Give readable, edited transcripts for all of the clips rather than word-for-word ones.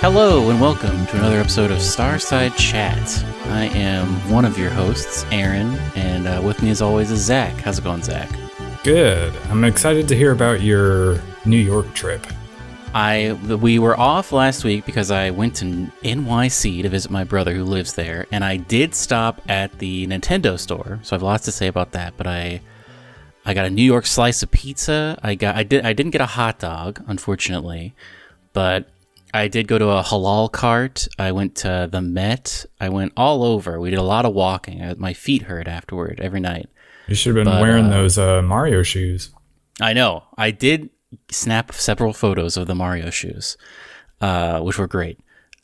Hello and welcome to another episode of Starside Chat. I am one of your hosts, Aaron, and with me as always is Zach. How's it going, Zach? Good. I'm excited to hear about your New York trip. We were off last week because I went to NYC to visit my brother who lives there, and I did stop at the Nintendo store, so I have lots to say about that. But I got a New York slice of pizza. I didn't get a hot dog, unfortunately, but I did go to a halal cart. I went to the Met. I went all over. We did a lot of walking. My feet hurt afterward every night. You should have been wearing those Mario shoes. I know. I did snap several photos of the Mario shoes, which were great.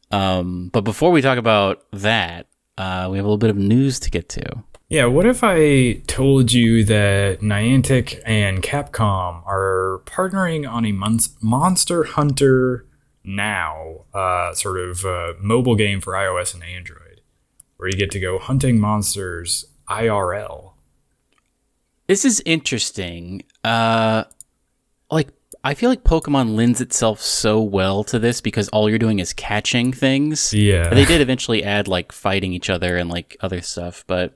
But before we talk about that, we have a little bit of news to get to. Yeah, what if I told you that Niantic and Capcom are partnering on a Monster Hunter Now sort of mobile game for iOS and Android, where you get to go hunting monsters IRL. This is interesting. I feel like Pokemon lends itself so well to this because all you're doing is catching things. Yeah. They did eventually add like fighting each other and like other stuff, but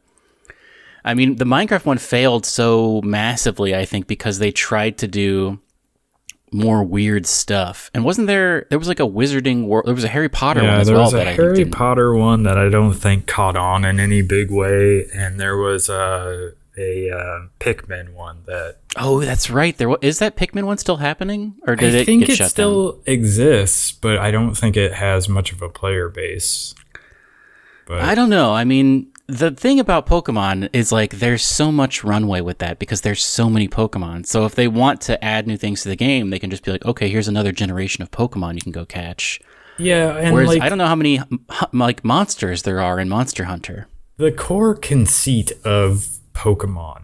I mean, the Minecraft one failed so massively, I think, because they tried to do more weird stuff. And wasn't there was like a wizarding world, there was a Harry Potter one as well. Yeah, there was a Harry Potter one that I don't think caught on in any big way, and there was a Pikmin one that... Oh, that's right. Is that Pikmin one still happening? Or did I think get it shut still down? exists, but I don't think it has much of a player base. But I don't know. I mean, the thing about Pokemon is like there's so much runway with that because there's so many Pokemon. So if they want to add new things to the game, they can just be like, okay, here's another generation of Pokemon you can go catch. Yeah, and whereas I don't know how many like monsters there are in Monster Hunter. The core conceit of Pokemon,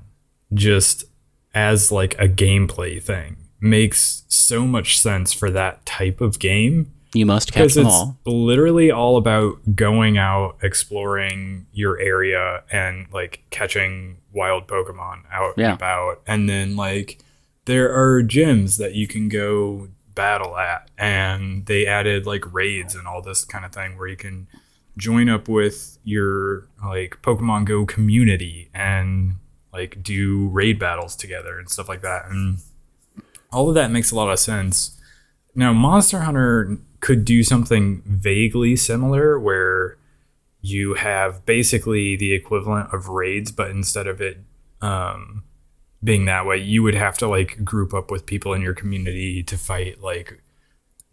just as like a gameplay thing, makes so much sense for that type of game. You must catch them all. It's literally all about going out, exploring your area, and like catching wild Pokemon out and about. And then like there are gyms that you can go battle at, and they added like raids and all this kind of thing where you can join up with your like Pokemon Go community and like do raid battles together and stuff like that. And all of that makes a lot of sense. Now, Monster Hunter could do something vaguely similar where you have basically the equivalent of raids, but instead of it being that way, you would have to like group up with people in your community to fight like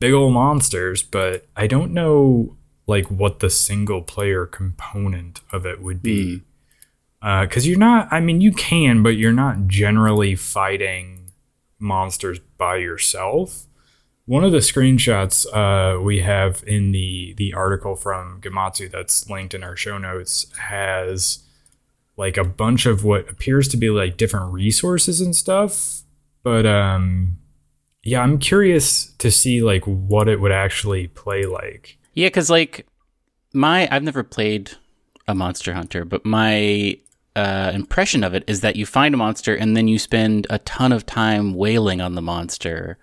big old monsters. But I don't know like what the single player component of it would be. Because you're not, I mean, you can, but you're not generally fighting monsters by yourself. One of the screenshots we have in the article from Gematsu that's linked in our show notes has like a bunch of what appears to be like different resources and stuff. But yeah, I'm curious to see like what it would actually play like. Yeah, because like I've never played a Monster Hunter, but my impression of it is that you find a monster and then you spend a ton of time wailing on the monster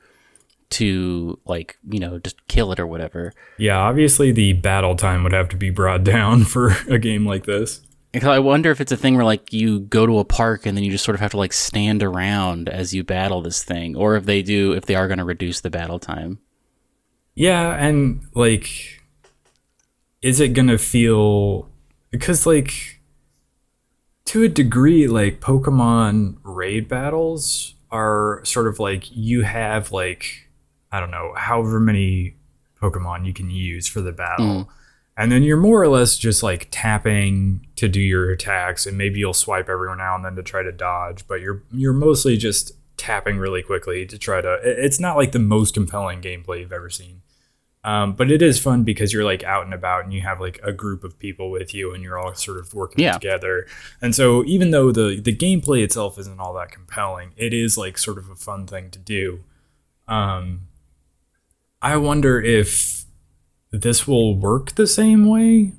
to like, you know, just kill it or whatever. Yeah, obviously the battle time would have to be brought down for a game like this. I wonder if it's a thing where like you go to a park and then you just sort of have to like stand around as you battle this thing, or if they are going to reduce the battle time. Yeah, and like, is it going to feel, because like to a degree, like Pokemon raid battles are sort of like you have like, I don't know, however many Pokemon you can use for the battle. And then you're more or less just like tapping to do your attacks, and maybe you'll swipe every now and then to try to dodge, but you're mostly just tapping really quickly to try to... It's not like the most compelling gameplay you've ever seen. But it is fun because you're like out and about and you have like a group of people with you and you're all sort of working together. And so even though the gameplay itself isn't all that compelling, it is like sort of a fun thing to do. I wonder if this will work the same way.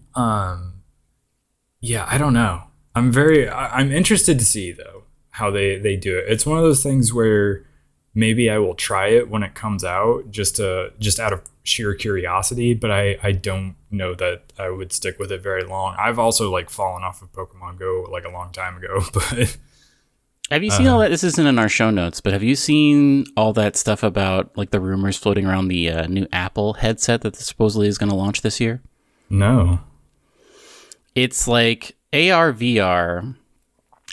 Yeah, I don't know. I'm interested to see though how they do it. It's one of those things where maybe I will try it when it comes out, just out of sheer curiosity, but I don't know that I would stick with it very long. I've also like fallen off of Pokemon Go like a long time ago, but have you seen all that? This isn't in our show notes, but have you seen all that stuff about like the rumors floating around the new Apple headset that supposedly is going to launch this year? No. It's like AR VR,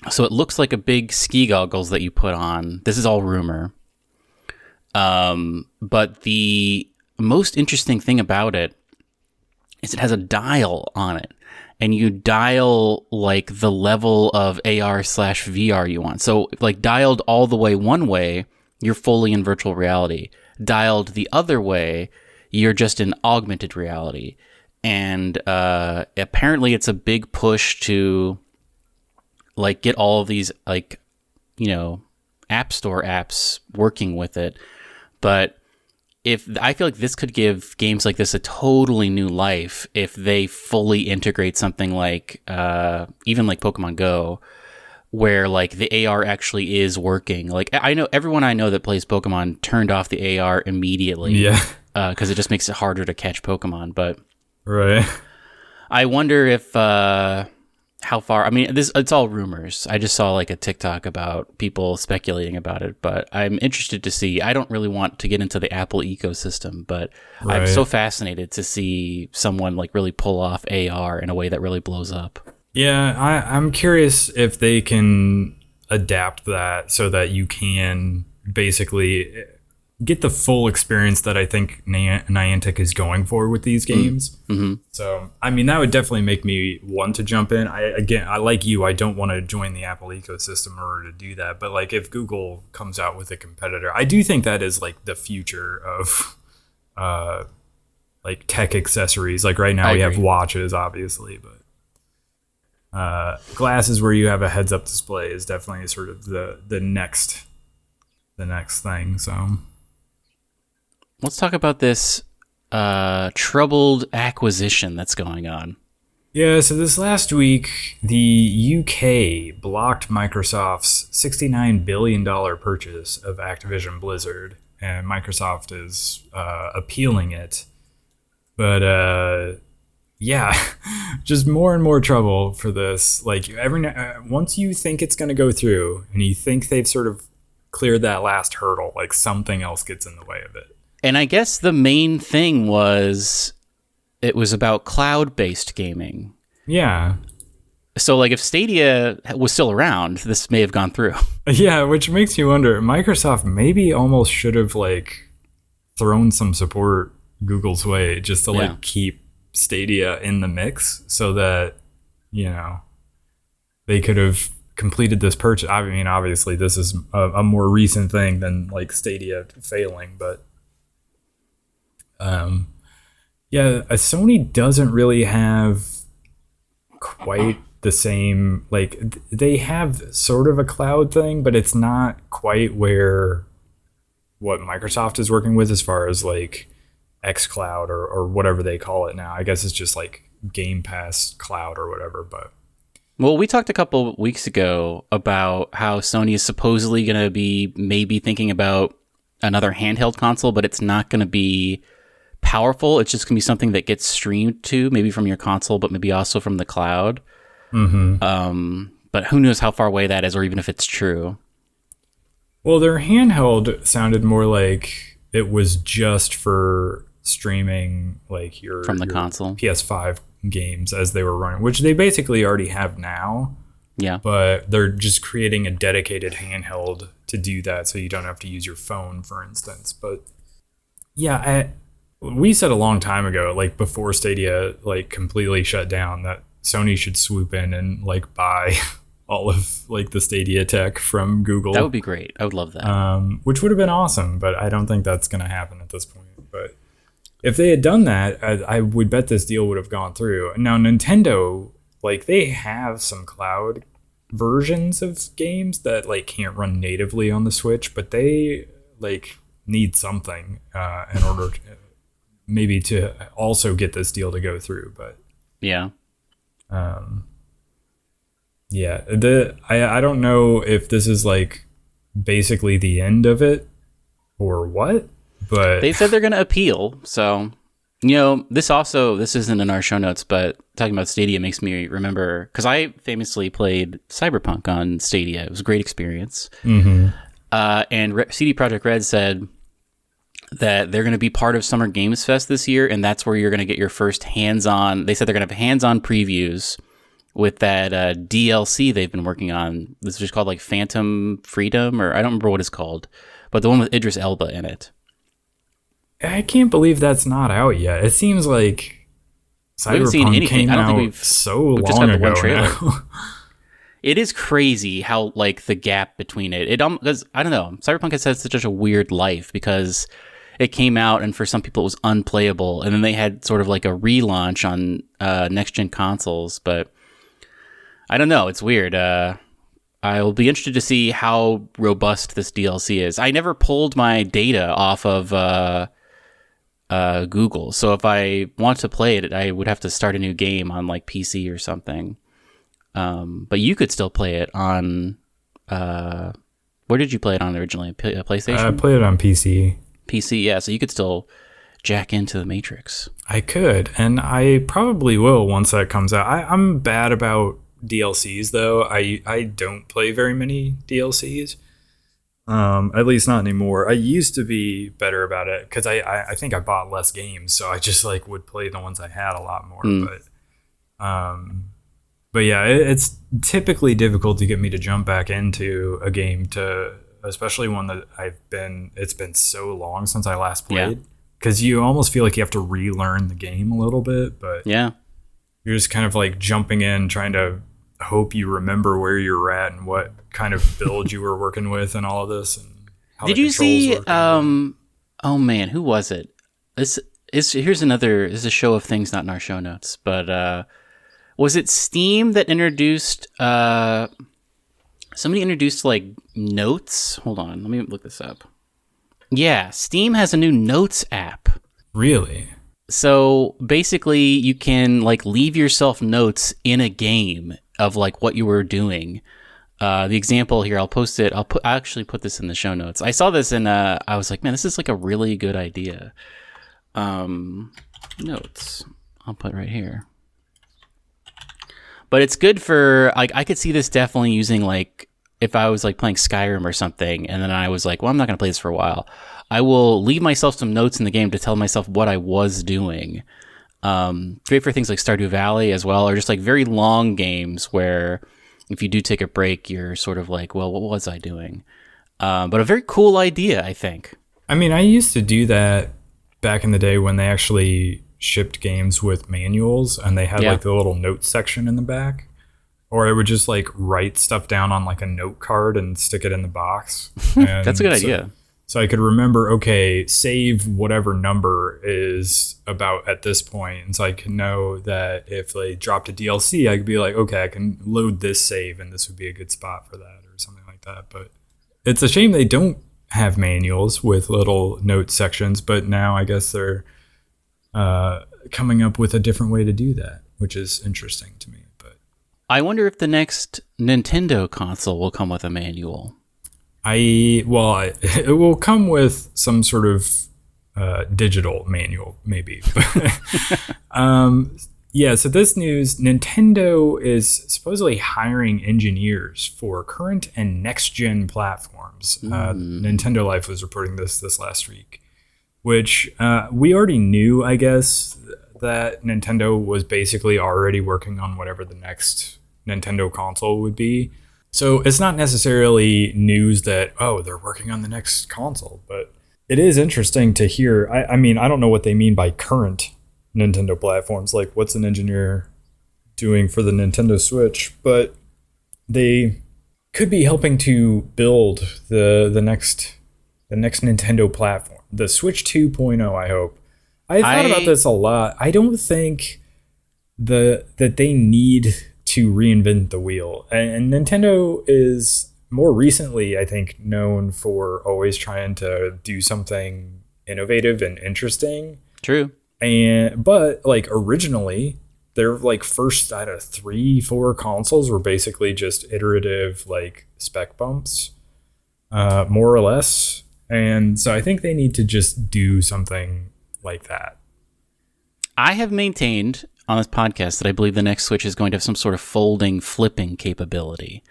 so it looks like a big ski goggles that you put on. This is all rumor. But the most interesting thing about it is it has a dial on it, and you dial like the level of AR/VR you want. So like dialed all the way one way, you're fully in virtual reality. Dialed the other way, you're just in augmented reality. And apparently it's a big push to like get all of these like, you know, App Store apps working with it. But if I feel like this could give games like this a totally new life if they fully integrate something like even like Pokemon Go, where like the AR actually is working. Like I know everyone I know that plays Pokemon turned off the AR immediately. Yeah. Because it just makes it harder to catch Pokemon. But right. I wonder if how far. I mean, it's all rumors. I just saw like a TikTok about people speculating about it, but I'm interested to see. I don't really want to get into the Apple ecosystem, but I'm so fascinated to see someone like really pull off AR in a way that really blows up. Yeah, I'm curious if they can adapt that so that you can basically get the full experience that I think Niantic is going for with these games. Mm-hmm. So, I mean, that would definitely make me want to jump in. I like you, I don't want to join the Apple ecosystem in order to do that. But like if Google comes out with a competitor, I do think that is like the future of like tech accessories. Like right now we have watches, obviously, but glasses where you have a heads up display is definitely sort of the next thing. So let's talk about this troubled acquisition that's going on. Yeah, so this last week, the UK blocked Microsoft's $69 billion purchase of Activision Blizzard, and Microsoft is appealing it. But yeah, just more and more trouble for this. Like once you think it's going to go through, and you think they've sort of cleared that last hurdle, like something else gets in the way of it. And I guess the main thing was it was about cloud-based gaming. Yeah. So, like, if Stadia was still around, this may have gone through. Yeah, which makes you wonder, Microsoft maybe almost should have, like, thrown some support Google's way just to, like, keep Stadia in the mix so that, you know, they could have completed this purchase. I mean, obviously, this is a more recent thing than, like, Stadia failing, but yeah, Sony doesn't really have quite the same, like they have sort of a cloud thing, but it's not quite where what Microsoft is working with as far as like xCloud or whatever they call it now. I guess it's just like Game Pass Cloud or whatever, but well, we talked a couple weeks ago about how Sony is supposedly going to be maybe thinking about another handheld console, but it's not going to be powerful. It's just gonna be something that gets streamed to, maybe from your console, but maybe also from the cloud. Mm-hmm. But who knows how far away that is, or even if it's true. Well, their handheld sounded more like it was just for streaming, like your console PS5 games as they were running, which they basically already have now. Yeah, but they're just creating a dedicated handheld to do that, so you don't have to use your phone, for instance. But yeah, we said a long time ago, like before Stadia like completely shut down, that Sony should swoop in and like buy all of like the Stadia tech from Google. That would be great. I would love that. Which would have been awesome, but I don't think that's going to happen at this point. But if they had done that, I would bet this deal would have gone through. Now Nintendo, like they have some cloud versions of games that like can't run natively on the Switch, but they like need something in order to maybe to also get this deal to go through. But yeah, I don't know if this is like basically the end of it, or what. But they said they're going to appeal. So, this isn't in our show notes, but talking about Stadia makes me remember, because I famously played Cyberpunk on Stadia. It was a great experience. Mm-hmm. And CD Projekt Red said that they're going to be part of Summer Games Fest this year, and that's where you're going to get your first hands-on. They said they're going to have hands-on previews with that DLC they've been working on. This is just called like Phantom Freedom, or I don't remember what it's called, but the one with Idris Elba in it. I can't believe that's not out yet. It seems like Cyberpunk came out so long ago now. It is crazy how like the gap between it. Because I don't know, Cyberpunk has had such a weird life because it came out and for some people it was unplayable, and then they had sort of like a relaunch on next gen consoles. But I don't know, it's weird. I'll be interested to see how robust this DLC is. I never pulled my data off of Google, so if I want to play it, I would have to start a new game on like PC or something. But you could still play it on. Where did you play it on originally? PlayStation? I played it on PC. PC, yeah. So you could still jack into the Matrix. I could, and I probably will once that comes out. I'm bad about DLCs though. I don't play very many DLCs. At least not anymore. I used to be better about it because I think I bought less games, so I just like would play the ones I had a lot more. But yeah, it's typically difficult to get me to jump back into a game, especially one that it's been so long since I last played, because you almost feel like you have to relearn the game a little bit, but yeah, you're just kind of like jumping in, trying to hope you remember where you're at and what kind of build you were working with and all of this. And how did you see, oh man, who was it? This is a show of things not in our show notes, but, was it Steam that introduced, somebody introduced like notes? Hold on, let me look this up. Yeah, Steam has a new notes app. Really? So basically you can like leave yourself notes in a game of like what you were doing. The example here, I'll post it. I'll actually put this in the show notes. I saw this and I was like, man, this is like a really good idea. Notes. I'll put right here. But it's good for, like, I could see this definitely using, like, if I was, like, playing Skyrim or something, and then I was like, well, I'm not going to play this for a while. I will leave myself some notes in the game to tell myself what I was doing. Great for things like Stardew Valley as well, or just, like, very long games where if you do take a break, you're sort of like, well, what was I doing? But a very cool idea, I think. I mean, I used to do that back in the day when they actually shipped games with manuals and they had like the little notes section in the back, or I would just like write stuff down on like a note card and stick it in the box. And that's a good idea. So I could remember, okay, save whatever number is about at this point. And so I can know that if they dropped a DLC, I could be like, okay, I can load this save and this would be a good spot for that or something like that. But it's a shame they don't have manuals with little note sections, but now I guess they're coming up with a different way to do that, which is interesting to me. But I wonder if the next Nintendo console will come with a manual. It will come with some sort of digital manual, maybe. So this news, Nintendo is supposedly hiring engineers for current and next-gen platforms. Nintendo Life was reporting this last week, which we already knew, I guess, that Nintendo was basically already working on whatever the next Nintendo console would be. So it's not necessarily news that, oh, they're working on the next console, but it is interesting to hear. I mean, I don't know what they mean by current Nintendo platforms, like what's an engineer doing for the Nintendo Switch, but they could be helping to build the next Nintendo platform, the Switch 2.0, I hope. I thought about this a lot. I don't think that they need to reinvent the wheel. And Nintendo is more recently, I think, known for always trying to do something innovative and interesting. True. But like originally, their like first out of 3-4 consoles were basically just iterative like spec bumps, more or less. And so I think they need to just do something like that. I have maintained on this podcast that I believe the next Switch is going to have some sort of flipping capability.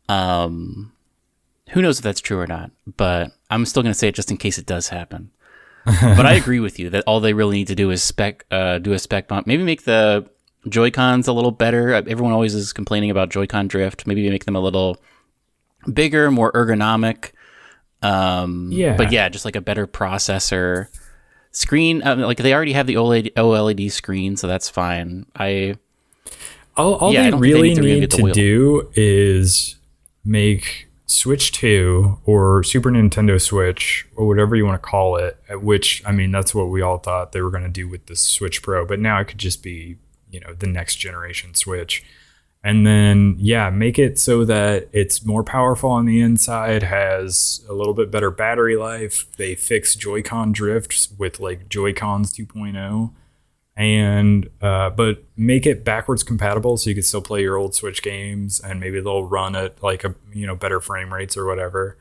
Who knows if that's true or not, but I'm still going to say it just in case it does happen. But I agree with you that all they really need to do is do a spec bump. Maybe make the Joy-Cons a little better. Everyone always is complaining about Joy-Con drift. Maybe make them a little bigger, more ergonomic. But yeah, just like a better processor. Screen, like they already have the OLED screen, so that's fine. All they really need to do is make Switch 2 or Super Nintendo Switch or whatever you want to call it, which, I mean, that's what we all thought they were going to do with the Switch Pro, but now it could just be, the next generation Switch. And then, make it so that it's more powerful on the inside, has a little bit better battery life. They fix Joy-Con drift with like Joy-Cons 2.0. And but make it backwards compatible so you can still play your old Switch games, and maybe they'll run at like a better frame rates or whatever.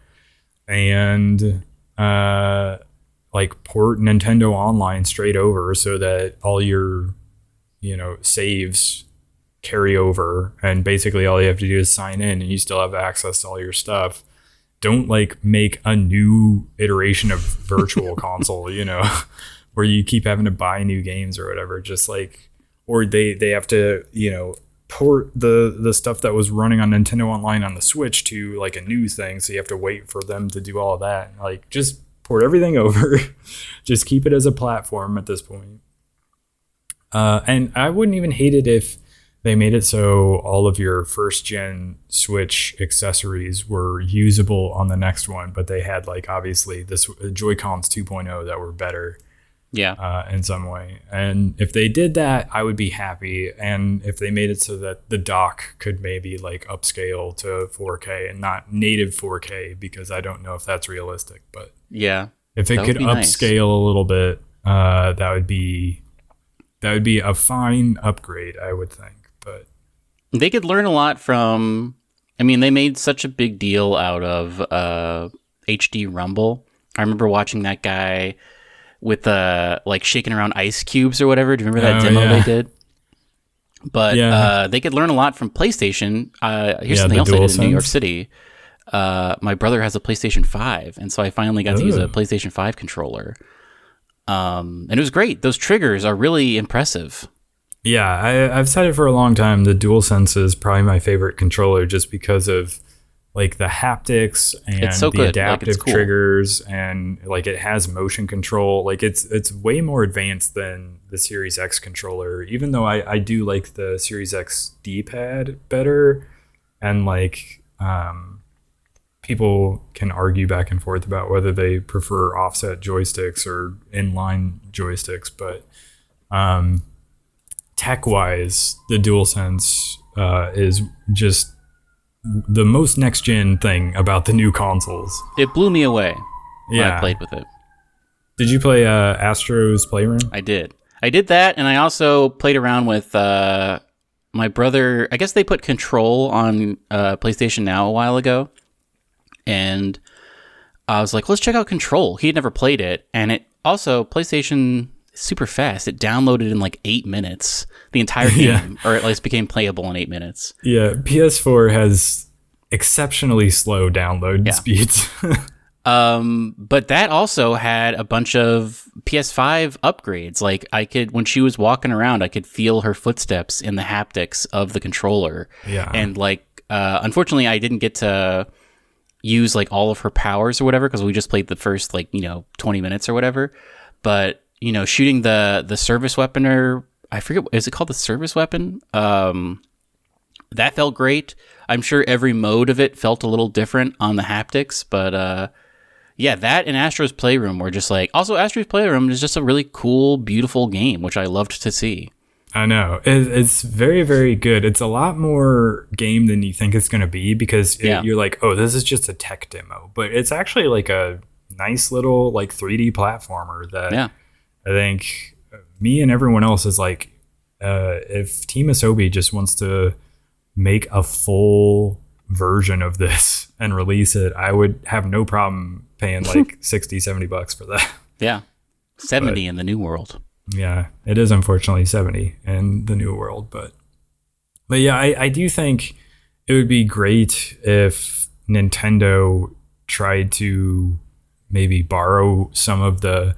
And like port Nintendo Online straight over so that all your saves carry over, and basically all you have to do is sign in and you still have access to all your stuff. Don't like make a new iteration of virtual console, where you keep having to buy new games or whatever. Just like, or they have to, port the stuff that was running on Nintendo Online on the Switch to like a new thing. So you have to wait for them to do all of that. Like, just port everything over. Just keep it as a platform at this point. And I wouldn't even hate it if they made it so all of your first gen Switch accessories were usable on the next one, but they had like obviously this Joy-Cons 2.0 that were better. Yeah. In some way. And if they did that, I would be happy. And if they made it so that the dock could maybe like upscale to 4K and not native 4K, because I don't know if that's realistic, but yeah, if it could upscale a little bit, that would be a fine upgrade, I would think. But they could learn a lot from, I mean, they made such a big deal out of HD Rumble. I remember watching that guy with like shaking around ice cubes or whatever. Do you remember that demo they did? But they could learn a lot from PlayStation. Here's something else I did in New York City. My brother has a PlayStation 5, and so I finally got to use a PlayStation 5 controller. And it was great. Those triggers are really impressive. Yeah, I've said it for a long time. The DualSense is probably my favorite controller just because of like the haptics and the adaptive triggers, and like it has motion control. Like it's way more advanced than the Series X controller, even though I do like the Series X D-pad better. And like people can argue back and forth about whether they prefer offset joysticks or inline joysticks, but tech-wise, the DualSense is just the most next-gen thing about the new consoles. It blew me away when I played with it. Did you play Astro's Playroom? I did that, and I also played around with my brother. I guess they put Control on PlayStation Now a while ago, and I was like, let's check out Control. He had never played it, and it also, PlayStation super fast. It downloaded in like 8 minutes, the entire game, or at least became playable in 8 minutes. Yeah, PS4 has exceptionally slow download speeds. But that also had a bunch of PS5 upgrades. Like I could, when she was walking around, I could feel her footsteps in the haptics of the controller. Yeah. And like, unfortunately I didn't get to use like all of her powers or whatever, because we just played the first 20 minutes or whatever. But shooting the service weapon, or I forget, is it called the service weapon? That felt great. I'm sure every mode of it felt a little different on the haptics, but that and Astro's Playroom were just like, also Astro's Playroom is just a really cool, beautiful game, which I loved to see. I know. It's very, very good. It's a lot more game than you think it's going to be, because you're like, oh, this is just a tech demo, but it's actually like a nice little like 3D platformer that I think me and everyone else is like, if Team Asobi just wants to make a full version of this and release it, I would have no problem paying like 60, $70 for that. Yeah. 70 in the new world. Yeah, it is unfortunately 70 in the new world, but yeah, I do think it would be great if Nintendo tried to maybe borrow some of the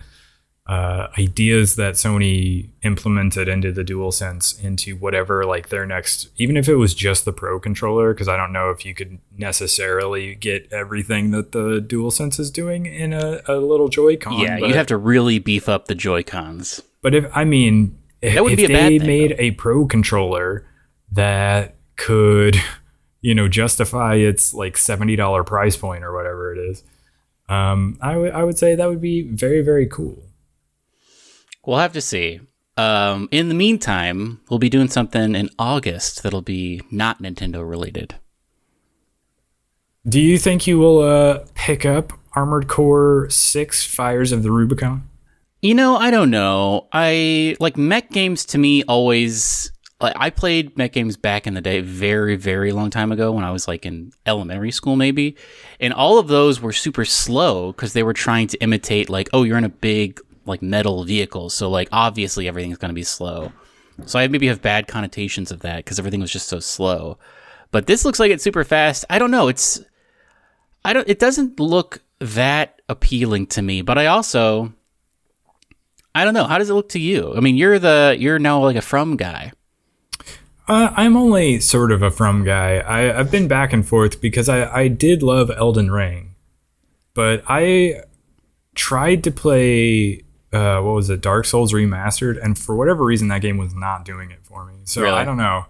ideas that Sony implemented into the DualSense into whatever like their next, even if it was just the Pro controller, because I don't know if you could necessarily get everything that the DualSense is doing in a little Joy-Con. Yeah, you'd have to really beef up the Joy-Cons. But if that wouldn't be a bad thing, made though. a Pro controller that could, justify its like $70 price point or whatever it is, I would say that would be very, very cool. We'll have to see. In the meantime, we'll be doing something in August that'll be not Nintendo related. Do you think you will pick up Armored Core 6 Fires of the Rubicon? I don't know. Mech games to me always... I played mech games back in the day, very, very long time ago when I was like in elementary school maybe. And all of those were super slow because they were trying to imitate like, oh, you're in a big like metal vehicle. So like obviously everything's going to be slow. So I maybe have bad connotations of that because everything was just so slow. But this looks like it's super fast. I don't know. It doesn't look that appealing to me, but I don't know. How does it look to you? I mean, you're now like a From guy. I'm only sort of a From guy. I've been back and forth because I did love Elden Ring, but I tried to play Dark Souls Remastered, and for whatever reason that game was not doing it for me. So really? I don't know.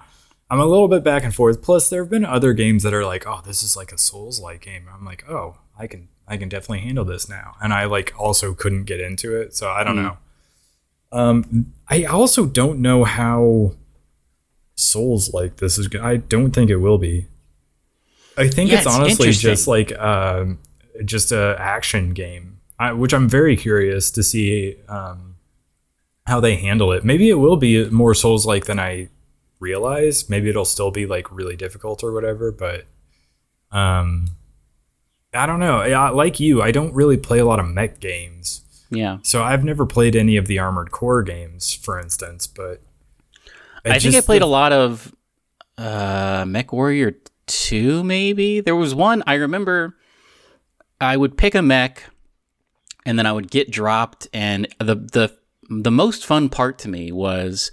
I'm a little bit back and forth. Plus, there have been other games that are like, oh, this is like a Souls-like game. I'm like, oh, I can definitely handle this now, and I like also couldn't get into it. So I don't know. I also don't know how Souls like this is. I don't think it will be. I think it's honestly just like just a action game, which I'm very curious to see how they handle it. Maybe it will be more Souls like than I realize. Maybe it'll still be like really difficult or whatever. But I don't know. Like you, I don't really play a lot of mech games. Yeah. So I've never played any of the Armored Core games, for instance, but I think I played a lot of Mech Warrior 2, maybe. There was one, I remember I would pick a mech, and then I would get dropped, and the most fun part to me was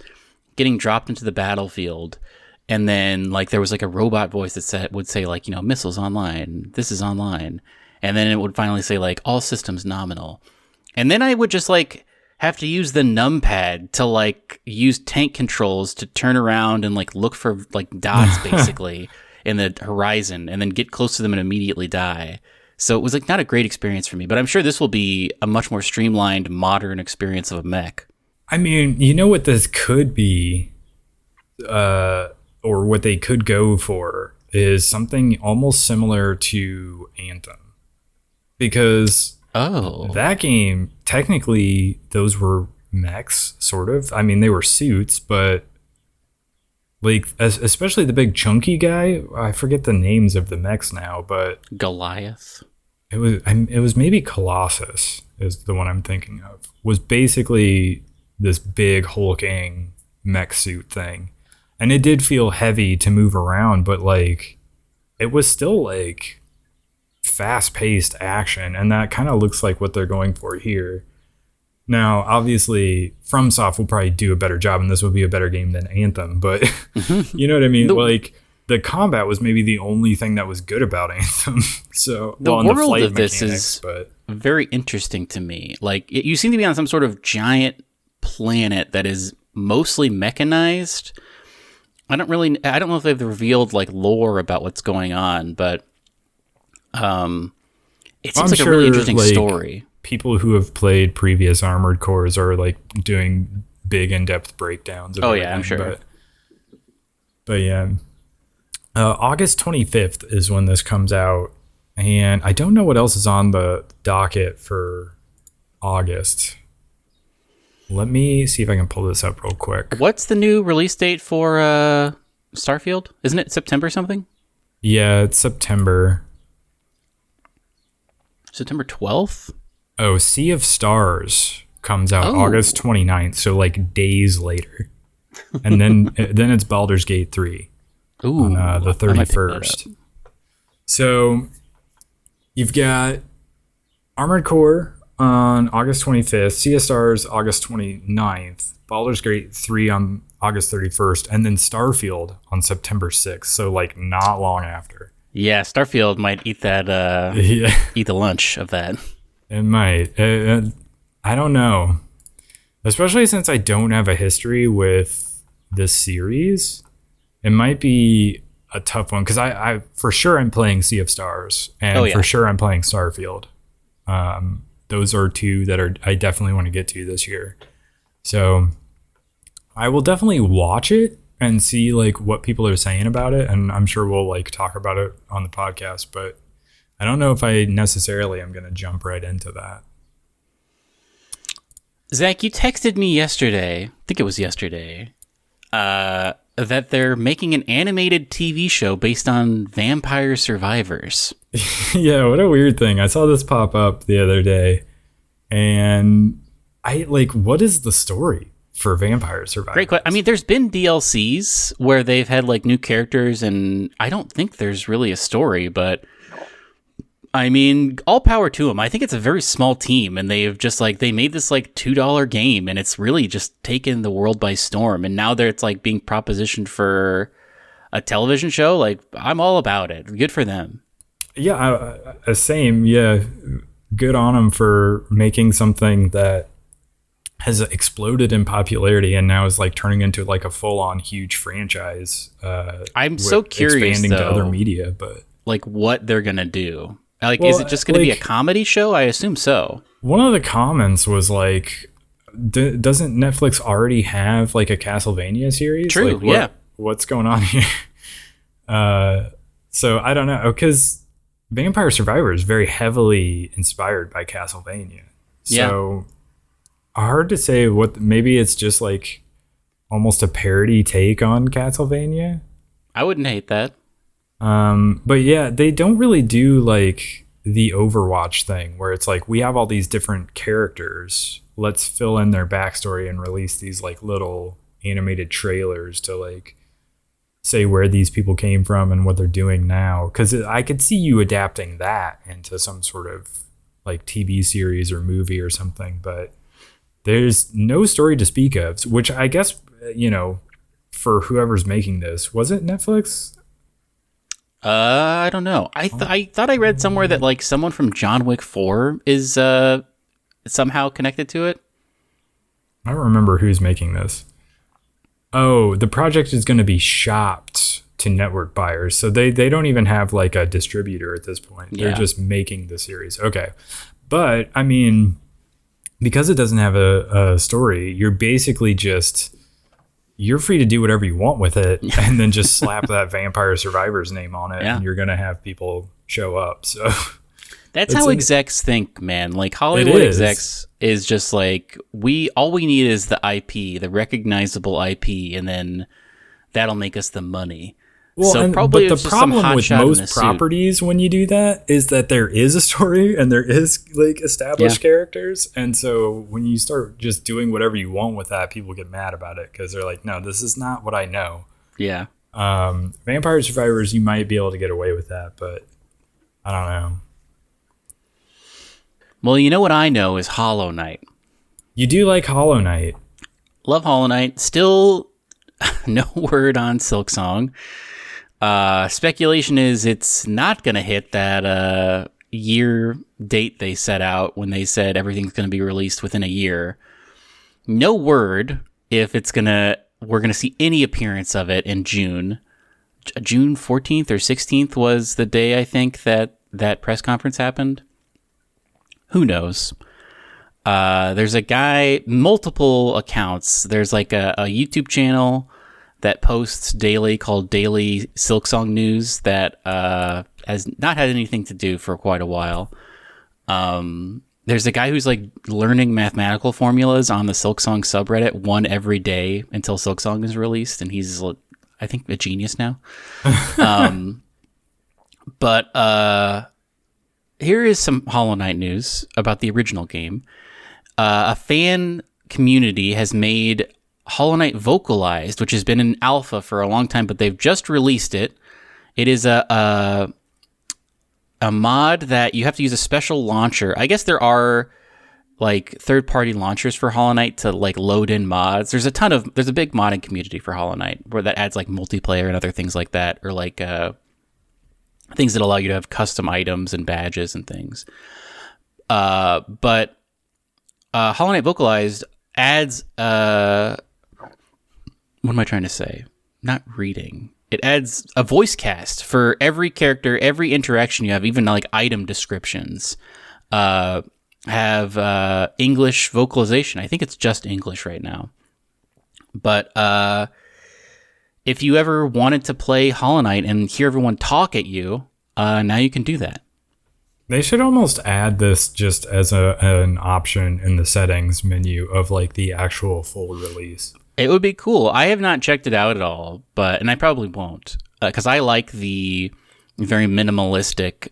getting dropped into the battlefield, and then like there was like a robot voice that would say like, missiles online, this is online, and then it would finally say like all systems nominal. And then I would just like have to use the numpad to like use tank controls to turn around and like look for like dots basically in the horizon and then get close to them and immediately die. So it was like not a great experience for me, but I'm sure this will be a much more streamlined, modern experience of a mech. I mean, you know what this could be, or what they could go for is something almost similar to Anthem, because that game, technically, those were mechs, sort of. I mean, they were suits, but like, especially the big chunky guy. I forget the names of the mechs now, but Goliath. It was maybe Colossus is the one I'm thinking of. Was basically this big hulking mech suit thing, and it did feel heavy to move around, but like, it was still like fast-paced action, and that kind of looks like what they're going for here. Now, obviously, FromSoft will probably do a better job, and this will be a better game than Anthem, but you know what I mean? Like, the combat was maybe the only thing that was good about Anthem. So the world of this is very interesting to me. Like, you seem to be on some sort of giant planet that is mostly mechanized. I don't know if they've revealed like lore about what's going on, but it seems like a really interesting story. People who have played previous Armored Cores are like doing big in-depth breakdowns of everything. Yeah, I'm sure. But yeah, August 25th is when this comes out, and I don't know what else is on the docket for August. Let me see if I can pull this up real quick. What's the new release date for Starfield? Isn't it September something? Yeah, it's September. September 12th? Oh, Sea of Stars comes out August 29th, so like days later. And then it's Baldur's Gate 3 on the 31st. So you've got Armored Core on August 25th, Sea of Stars August 29th, Baldur's Gate 3 on August 31st, and then Starfield on September 6th. So like not long after. Yeah, Starfield might eat that. Eat the lunch of that. It might. I don't know. Especially since I don't have a history with this series, it might be a tough one because I for sure I'm playing Sea of Stars and for sure I'm playing Starfield. Those are two that I definitely want to get to this year. So I will definitely watch it and see like what people are saying about it, and I'm sure we'll like talk about it on the podcast, but I don't know if I necessarily am going to jump right into that. Zach, you texted me yesterday, I think it was yesterday, that they're making an animated TV show based on vampire survivors. Yeah, what a weird thing. I saw this pop up the other day, and I like, what is the story for vampire survivors? Great question. I mean, there's been DLCs where they've had like new characters, and I don't think there's really a story, but I mean, all power to them. I think it's a very small team, and they've just like, they made this like $2 game, and it's really just taken the world by storm. And now it's like being propositioned for a television show. Like, I'm all about it. Good for them. Yeah, same. Yeah, good on them for making something that has exploded in popularity and now is like turning into like a full-on huge franchise. I'm so curious, expanding though, to other media, but like what they're gonna do. Like, is it just going to be a comedy show? I assume so. One of the comments was like, doesn't Netflix already have like a Castlevania series? True, like, what's going on here? So I don't know, because Vampire Survivor is very heavily inspired by Castlevania. So hard to say what, maybe it's just like almost a parody take on Castlevania. I wouldn't hate that. But yeah, they don't really do like the Overwatch thing where it's like, we have all these different characters, let's fill in their backstory and release these like little animated trailers to like say where these people came from and what they're doing now. Cause I could see you adapting that into some sort of like TV series or movie or something, but there's no story to speak of, which I guess, you know, for whoever's making this, was it Netflix? I don't know. I thought I read somewhere that like someone from John Wick 4 is somehow connected to it. I don't remember who's making this. Oh, the project is going to be shopped to network buyers, so they don't even have like a distributor at this point. They're just making the series. Okay, but I mean, because it doesn't have a story, you're basically just, you're free to do whatever you want with it and then just slap that Vampire Survivors name on it and you're going to have people show up. So that's how execs think, man. Like Hollywood execs is just like, all we need is the IP, the recognizable IP, and then that'll make us the money. Well, so but the problem with most properties when you do that is that there is a story and there is like established characters. And so when you start just doing whatever you want with that, people get mad about it because they're like, no, this is not what I know. Yeah. Vampire Survivors, you might be able to get away with that, but I don't know. Well, you know what I know is Hollow Knight. You do like Hollow Knight. Love Hollow Knight. Still no word on Silksong. Speculation is it's not going to hit that year date they set out when they said everything's going to be released within a year. No word if we're going to see any appearance of it in June. June 14th or 16th was the day, I think, that press conference happened. Who knows? There's a guy, multiple accounts. There's like a YouTube channel that posts daily called Daily Silksong News that has not had anything to do for quite a while. There's a guy who's like learning mathematical formulas on the Silksong subreddit, one every day until Silksong is released, and he's, I think, a genius now. But here is some Hollow Knight news about the original game. A fan community has made Hollow Knight Vocalized, which has been in alpha for a long time, but they've just released it. It is a mod that you have to use a special launcher. I guess there are like third-party launchers for Hollow Knight to like load in mods. There's a big modding community for Hollow Knight where that adds like multiplayer and other things like that, or like things that allow you to have custom items and badges and things. But Hollow Knight Vocalized adds what am I trying to say? Not reading. It adds a voice cast for every character, every interaction you have, even like item descriptions. Have English vocalization. I think it's just English right now. But if you ever wanted to play Hollow Knight and hear everyone talk at you, now you can do that. They should almost add this just as an option in the settings menu of like the actual full release. It would be cool. I have not checked it out at all, and I probably won't, because I like the very minimalistic,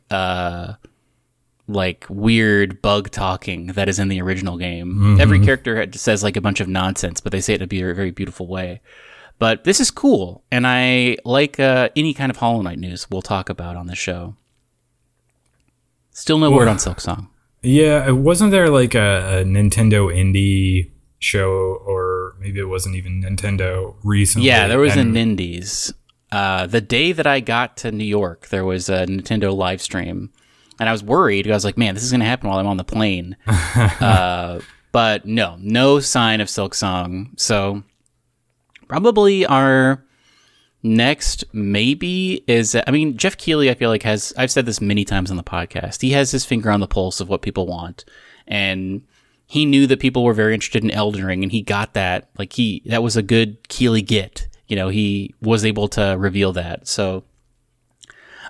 like weird bug talking that is in the original game. Mm-hmm. Every character says like a bunch of nonsense, but they say it in a very beautiful way. But this is cool, and I like any kind of Hollow Knight news we'll talk about on the show. Still no word on Silksong. Yeah, wasn't there like a Nintendo indie show, or maybe it wasn't even Nintendo recently? Yeah, there was an Indies. The day that I got to New York, there was a Nintendo live stream, and I was worried. I was like, man, this is going to happen while I'm on the plane. But no sign of Silksong. So probably our next maybe is, I mean, Jeff Keighley, I feel like I've said this many times on the podcast, he has his finger on the pulse of what people want. And he knew that people were very interested in Elden Ring, and he got that. Like that was a good Keighley get. You know, he was able to reveal that. So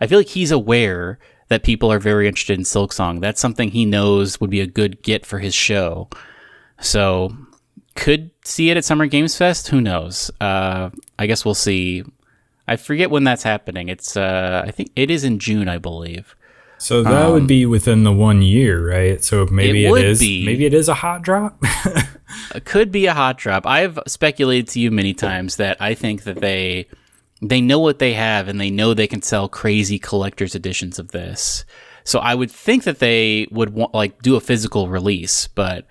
I feel like he's aware that people are very interested in Silksong. That's something he knows would be a good get for his show. So could see it at Summer Games Fest. Who knows? I guess we'll see. I forget when that's happening. It's I think it is in June, I believe. So that would be within the 1 year, right? So maybe it is a hot drop. It could be a hot drop. I've speculated to you many times that I think that they know what they have, and they know they can sell crazy collector's editions of this. So I would think that they would do a physical release, but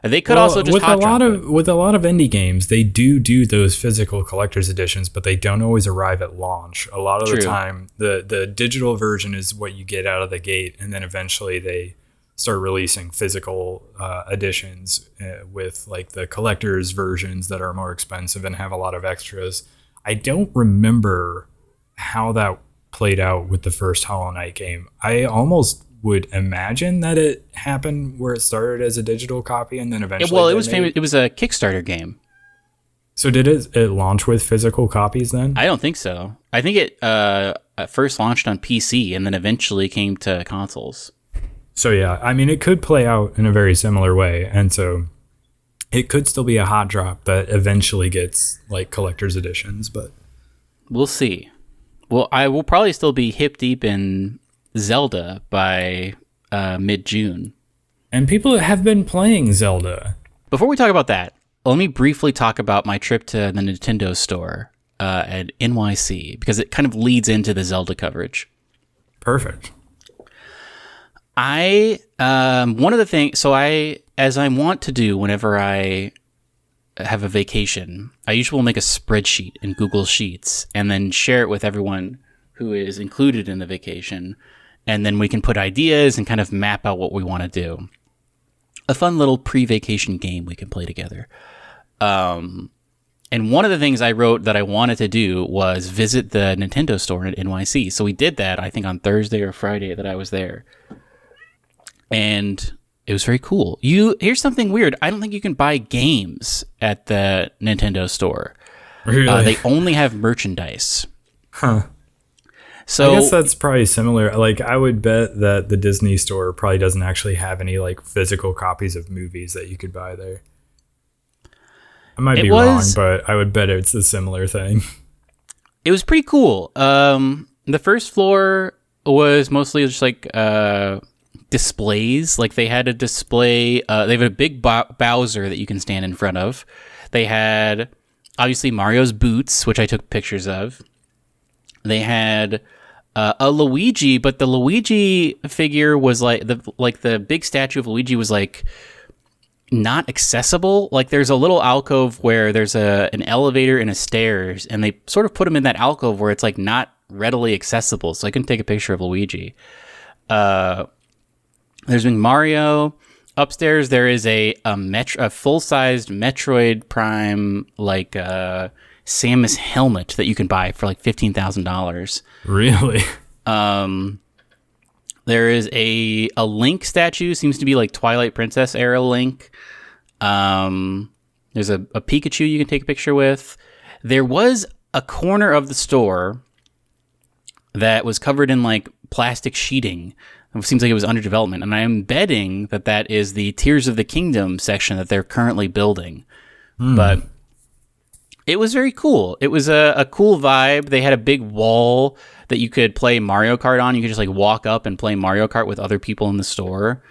they could also just hot drop it. With a lot of indie games, they do those physical collector's editions, but they don't always arrive at launch. A lot of the time, the digital version is what you get out of the gate, and then eventually they start releasing physical editions with like the collector's versions that are more expensive and have a lot of extras. I don't remember how that played out with the first Hollow Knight game. I almost would imagine that it happened where it started as a digital copy and then eventually... it was famous. It was a Kickstarter game. So did it launch with physical copies then? I don't think so. I think it first launched on PC and then eventually came to consoles. So yeah, I mean, it could play out in a very similar way. And so it could still be a hot drop that eventually gets like collector's editions, but... We'll see. Well, I will probably still be hip deep in Zelda by mid-June. And people have been playing Zelda. Before we talk about that, let me briefly talk about my trip to the Nintendo store at NYC, because it kind of leads into the Zelda coverage. Perfect. One of the things, as I want to do whenever I have a vacation, I usually will make a spreadsheet in Google Sheets and then share it with everyone who is included in the vacation. And then we can put ideas and kind of map out what we want to do. A fun little pre-vacation game we can play together. And one of the things I wrote that I wanted to do was visit the Nintendo store at NYC. So we did that, I think, on Thursday or Friday that I was there. And it was very cool. Here's something weird. I don't think you can buy games at the Nintendo store. Really? They only have merchandise. Huh. So I guess that's probably similar. Like, I would bet that the Disney store probably doesn't actually have any like physical copies of movies that you could buy there. I might be wrong, but I would bet it's a similar thing. It was pretty cool. The first floor was mostly just like displays. Like, they had a display. They have a big Bowser that you can stand in front of. They had, obviously, Mario's boots, which I took pictures of. They had a Luigi, but the Luigi figure was like the big statue of Luigi was like not accessible. Like, there's a little alcove where there's an elevator and a stairs, and they sort of put him in that alcove where it's like not readily accessible. So I couldn't take a picture of Luigi. There's been Mario. Upstairs, there is a full-sized Metroid Prime, like, Samus helmet that you can buy for, like, $15,000. Really? There is a Link statue. Seems to be, like, Twilight Princess era Link. There's a Pikachu you can take a picture with. There was a corner of the store that was covered in, like, plastic sheeting. It seems like it was under development, and I am betting that is the Tears of the Kingdom section that they're currently building. But it was very cool. It was a cool vibe. They had a big wall that you could play Mario Kart on. You could just like walk up and play Mario Kart with other people in the store.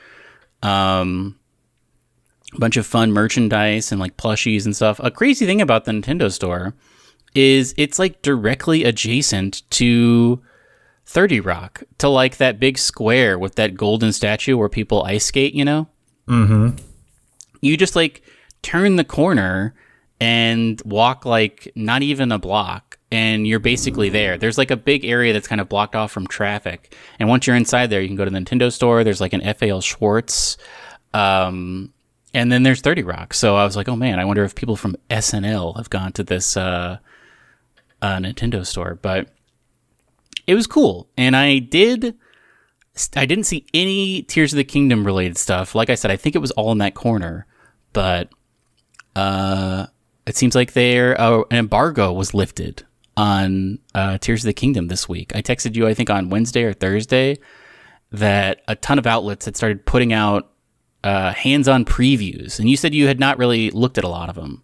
A bunch of fun merchandise and like plushies and stuff. A crazy thing about the Nintendo store is it's like directly adjacent to 30 Rock, to like that big square with that golden statue where people ice skate, you know? Mm-hmm. You just like turn the corner and walk like not even a block, and you're basically there. There's like a big area that's kind of blocked off from traffic. And once you're inside there, you can go to the Nintendo store. There's like an FAL Schwartz. And then there's 30 Rock. So I was like, oh man, I wonder if people from SNL have gone to this Nintendo store. But it was cool, and I didn't see any Tears of the Kingdom related stuff. Like I said, I think it was all in that corner, but it seems like an embargo was lifted on Tears of the Kingdom this week. I texted you, I think, on Wednesday or Thursday that a ton of outlets had started putting out hands-on previews, and you said you had not really looked at a lot of them.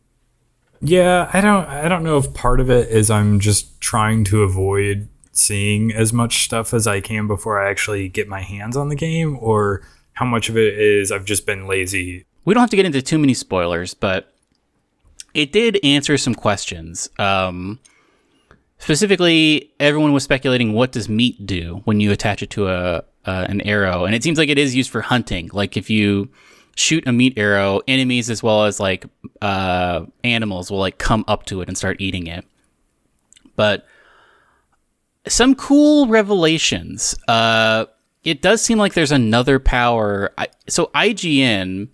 Yeah, I don't know if part of it is I'm just trying to avoid seeing as much stuff as I can before I actually get my hands on the game, or how much of it is I've just been lazy. We don't have to get into too many spoilers, but it did answer some questions. Specifically, everyone was speculating, what does meat do when you attach it to an arrow? And it seems like it is used for hunting. Like if you shoot a meat arrow, enemies as well as like animals will like come up to it and start eating it. But some cool revelations. It does seem like there's another power. So IGN,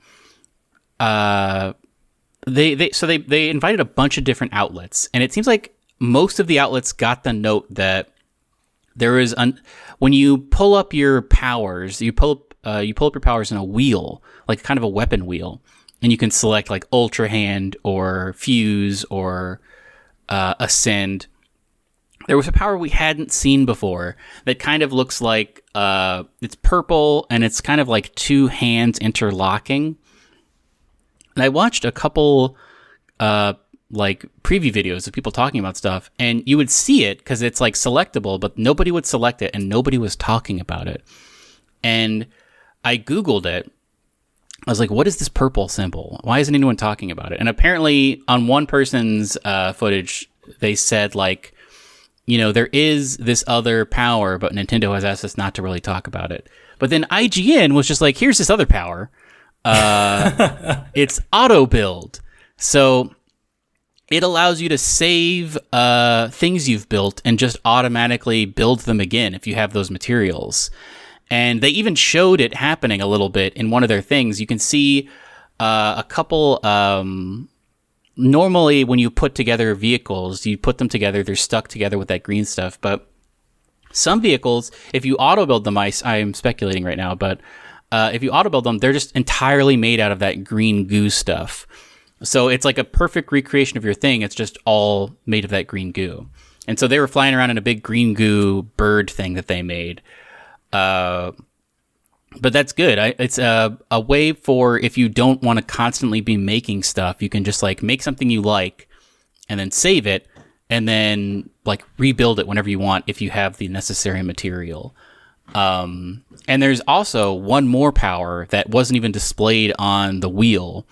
they invited a bunch of different outlets, and it seems like most of the outlets got the note that there is when you pull up your powers, you pull up your powers in a wheel, like kind of a weapon wheel, and you can select like Ultra Hand or Fuse or Ascend. There was a power we hadn't seen before that kind of looks like it's purple, and it's kind of like two hands interlocking. And I watched a couple like preview videos of people talking about stuff, and you would see it because it's like selectable, but nobody would select it, and nobody was talking about it. And I Googled it. I was like, what is this purple symbol? Why isn't anyone talking about it? And apparently on one person's footage, they said like, you know, there is this other power, but Nintendo has asked us not to really talk about it. But then IGN was just like, here's this other power. It's auto build. So it allows you to save things you've built and just automatically build them again if you have those materials. And they even showed it happening a little bit in one of their things. You can see a couple... normally, when you put together vehicles, you put them together, they're stuck together with that green stuff. But some vehicles, if you auto-build them, I'm speculating right now, but if you auto-build them, they're just entirely made out of that green goo stuff. So it's like a perfect recreation of your thing. It's just all made of that green goo. And so they were flying around in a big green goo bird thing that they made. But that's good. It's a way for if you don't want to constantly be making stuff, you can just like make something you like and then save it and then like rebuild it whenever you want if you have the necessary material. And there's also one more power that wasn't even displayed on the wheel.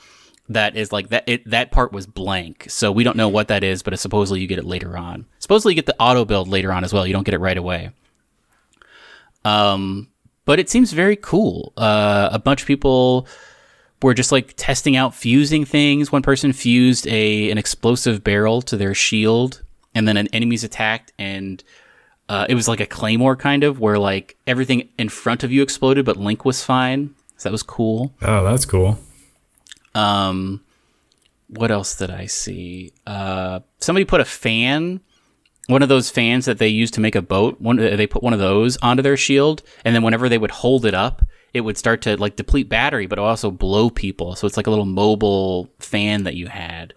That is like that part was blank, so we don't know what that is. But it's supposedly you get it later on. Supposedly you get the auto build later on as well. You don't get it right away. But it seems very cool. A bunch of people were just like testing out fusing things. One person fused an explosive barrel to their shield, and then an enemy's attacked, and it was like a claymore kind of, where like everything in front of you exploded, but Link was fine. So that was cool. Oh, that's cool. What else did I see? Somebody put a fan, one of those fans that they use to make a boat. They put one of those onto their shield, and then whenever they would hold it up, it would start to like deplete battery, but also blow people. So it's like a little mobile fan that you had.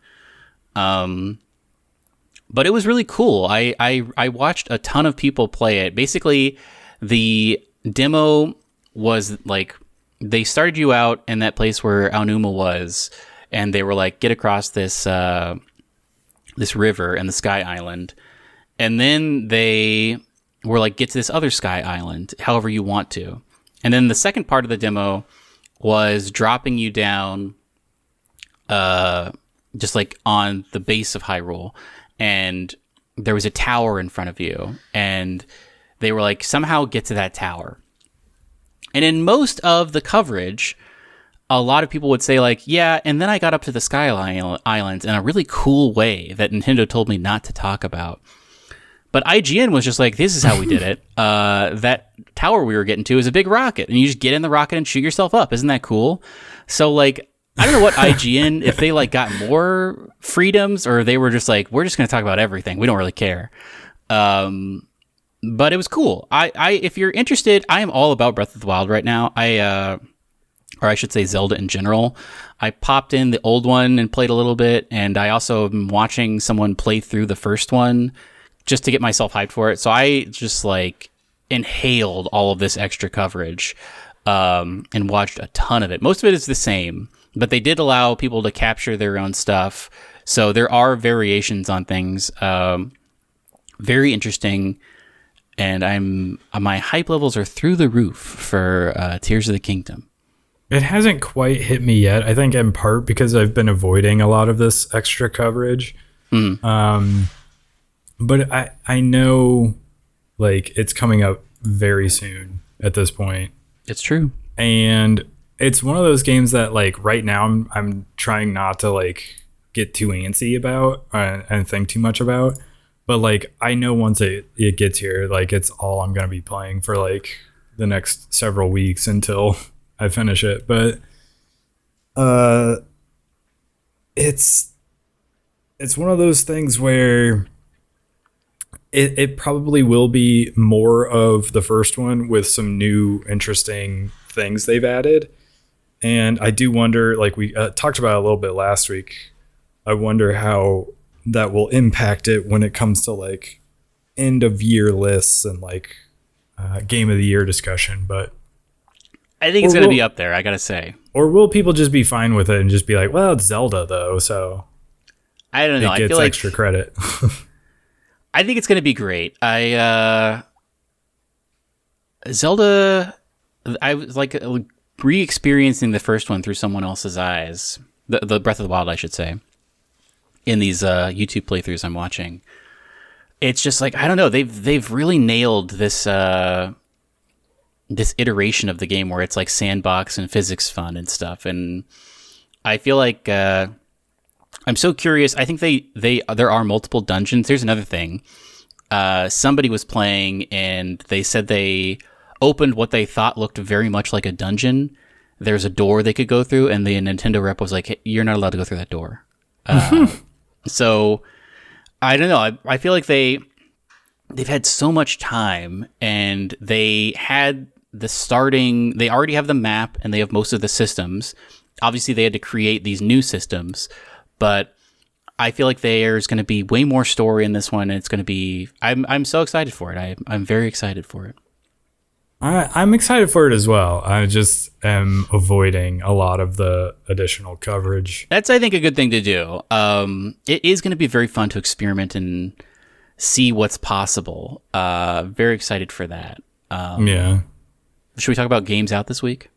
But it was really cool. I watched a ton of people play it. Basically, the demo was like, they started you out in that place where Aonuma was, and they were like, get across this river and the Sky Island. And then they were like, get to this other Sky Island, however you want to. And then the second part of the demo was dropping you down just like on the base of Hyrule. And there was a tower in front of you. And they were like, somehow get to that tower. And in most of the coverage, a lot of people would say like, yeah, and then I got up to the Sky Islands in a really cool way that Nintendo told me not to talk about. But IGN was just like, this is how we did it. That tower we were getting to is a big rocket, and you just get in the rocket and shoot yourself up. Isn't that cool? So like, I don't know what IGN, if they like got more freedoms, or they were just like, we're just going to talk about everything. We don't really care. But it was cool. If you're interested, I am all about Breath of the Wild right now. Or I should say Zelda in general. I popped in the old one and played a little bit, and I also am watching someone play through the first one just to get myself hyped for it. So I just like inhaled all of this extra coverage and watched a ton of it. Most of it is the same, but they did allow people to capture their own stuff. So there are variations on things. Very interesting. And my hype levels are through the roof for Tears of the Kingdom. It hasn't quite hit me yet. I think in part because I've been avoiding a lot of this extra coverage. But I know like it's coming up very soon at this point. It's true. And it's one of those games that like right now I'm trying not to like get too antsy about and think too much about. But like I know once it gets here, like it's all I'm going to be playing for like the next several weeks until I finish it. But it's one of those things where it probably will be more of the first one with some new interesting things they've added. And I do wonder, like we talked about a little bit last week, I wonder how that will impact it when it comes to like end of year lists and like game of the year discussion. But I think it's going to be up there, I got to say. Or will people just be fine with it and just be like, well, it's Zelda though, so I don't know. It gets extra credit. I think it's going to be great. Zelda, I was like re-experiencing the first one through someone else's eyes. The Breath of the Wild, I should say. In these YouTube playthroughs I'm watching, it's just like I don't know. They've really nailed this this iteration of the game where it's like sandbox and physics fun and stuff. And I feel like I'm so curious. I think there are multiple dungeons. Here's another thing. Somebody was playing and they said they opened what they thought looked very much like a dungeon. There's a door they could go through, and the Nintendo rep was like, hey, "You're not allowed to go through that door." So I don't know. I feel like they've had so much time, and they had they already have the map, and they have most of the systems. Obviously they had to create these new systems, but I feel like there's going to be way more story in this one. And it's going to be, I'm so excited for it. I'm very excited for it. I'm excited for it as well. I just am avoiding a lot of the additional coverage. That's, I think, a good thing to do. It is going to be very fun to experiment and see what's possible. Very excited for that. Yeah. Should we talk about games out this week?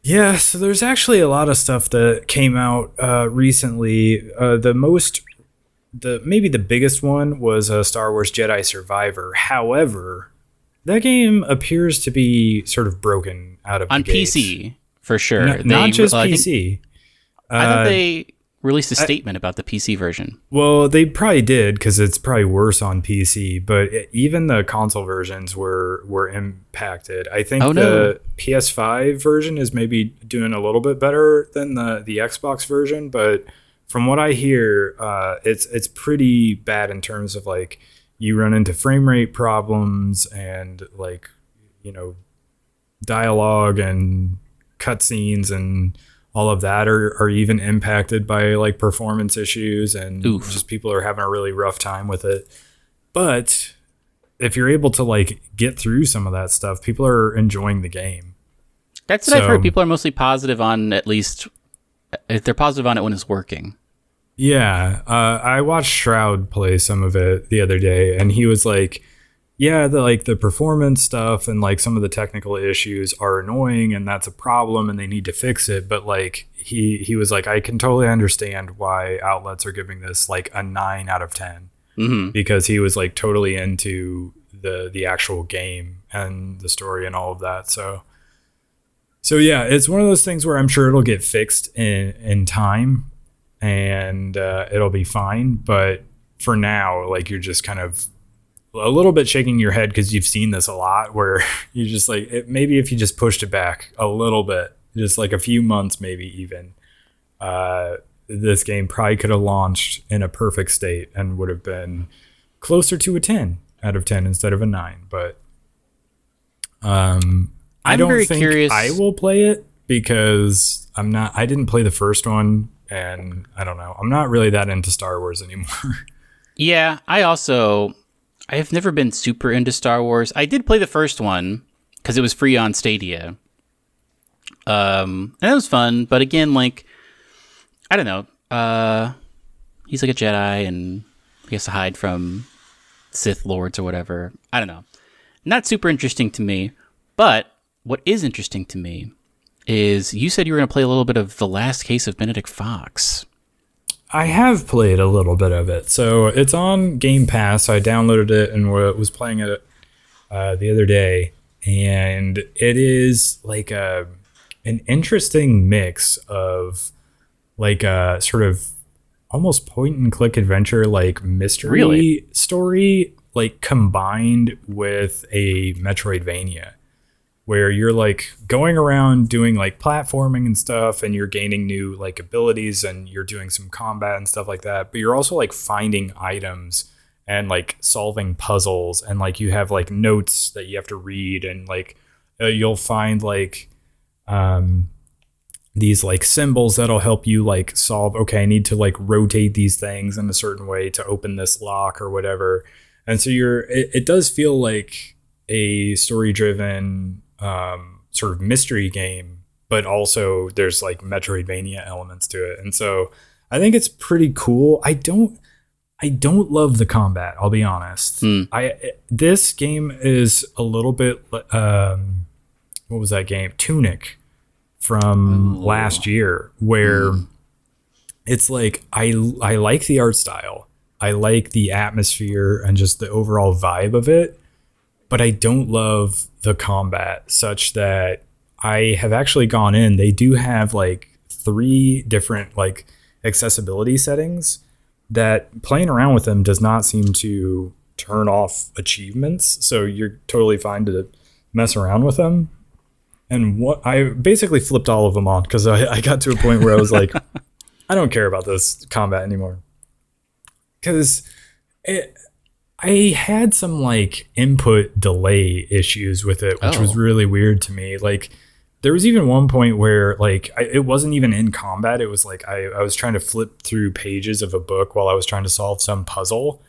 Yeah, so there's actually a lot of stuff that came out recently. Maybe the biggest one was Star Wars Jedi Survivor. However, that game appears to be sort of broken out of on the gates. PC for sure. Not just PC. I thought they released a statement about the PC version. Well, they probably did because it's probably worse on PC. But even the console versions were impacted. I think the PS5 version is maybe doing a little bit better than the Xbox version, but from what I hear, it's pretty bad in terms of like you run into frame rate problems and like, you know, dialogue and cutscenes and all of that are even impacted by like performance issues and just people are having a really rough time with it. But if you're able to like get through some of that stuff, people are enjoying the game. That's what I've heard. People are mostly positive on, at least if they're positive on it when it's working. Yeah. I watched Shroud play some of it the other day and he was like, yeah, the performance stuff and like some of the technical issues are annoying and that's a problem and they need to fix it. But like he was like, I can totally understand why outlets are giving this like a 9 out of 10 because he was like totally into the actual game and the story and all of that. So yeah, it's one of those things where I'm sure it'll get fixed in time and it'll be fine. But for now, like you're just kind of a little bit shaking your head because you've seen this a lot where you just like maybe if you just pushed it back a little bit, just like a few months, maybe even this game probably could have launched in a perfect state and would have been closer to a 10 out of 10 instead of a 9. But I don't think curious. I will play it because I didn't play the first one and I don't know. I'm not really that into Star Wars anymore. Yeah, I've never been super into Star Wars. I did play the first one because it was free on Stadia. And it was fun, but again, like, I don't know. He's like a Jedi and he has to hide from Sith Lords or whatever. I don't know. Not super interesting to me, but what is interesting to me is you said you were going to play a little bit of The Last Case of Benedict Fox. I have played a little bit of it. So it's on Game Pass. I downloaded it and was playing it the other day. And it is like an interesting mix of like a sort of almost point and click adventure, like mystery story, like combined with a Metroidvania, where you're like going around doing like platforming and stuff and you're gaining new like abilities and you're doing some combat and stuff like that. But you're also like finding items and like solving puzzles and like you have like notes that you have to read and like you'll find like these like symbols that'll help you like solve, okay, I need to like rotate these things in a certain way to open this lock or whatever. And so it does feel like a story driven sort of mystery game, but also there's like Metroidvania elements to it. And so I think it's pretty cool. I don't love the combat, I'll be honest. This game is a little bit what was that game? Tunic from last year, where it's like I like the art style. I like the atmosphere and just the overall vibe of it. But I don't love the combat such that I have actually gone in. They do have like 3 different like accessibility settings that playing around with them does not seem to turn off achievements. So you're totally fine to mess around with them. And what I basically flipped all of them on because I got to a point where I was like, I don't care about this combat anymore. Because I had some like input delay issues with it, which was really weird to me. Like there was even one point where like it wasn't even in combat. It was like I was trying to flip through pages of a book while I was trying to solve some puzzle.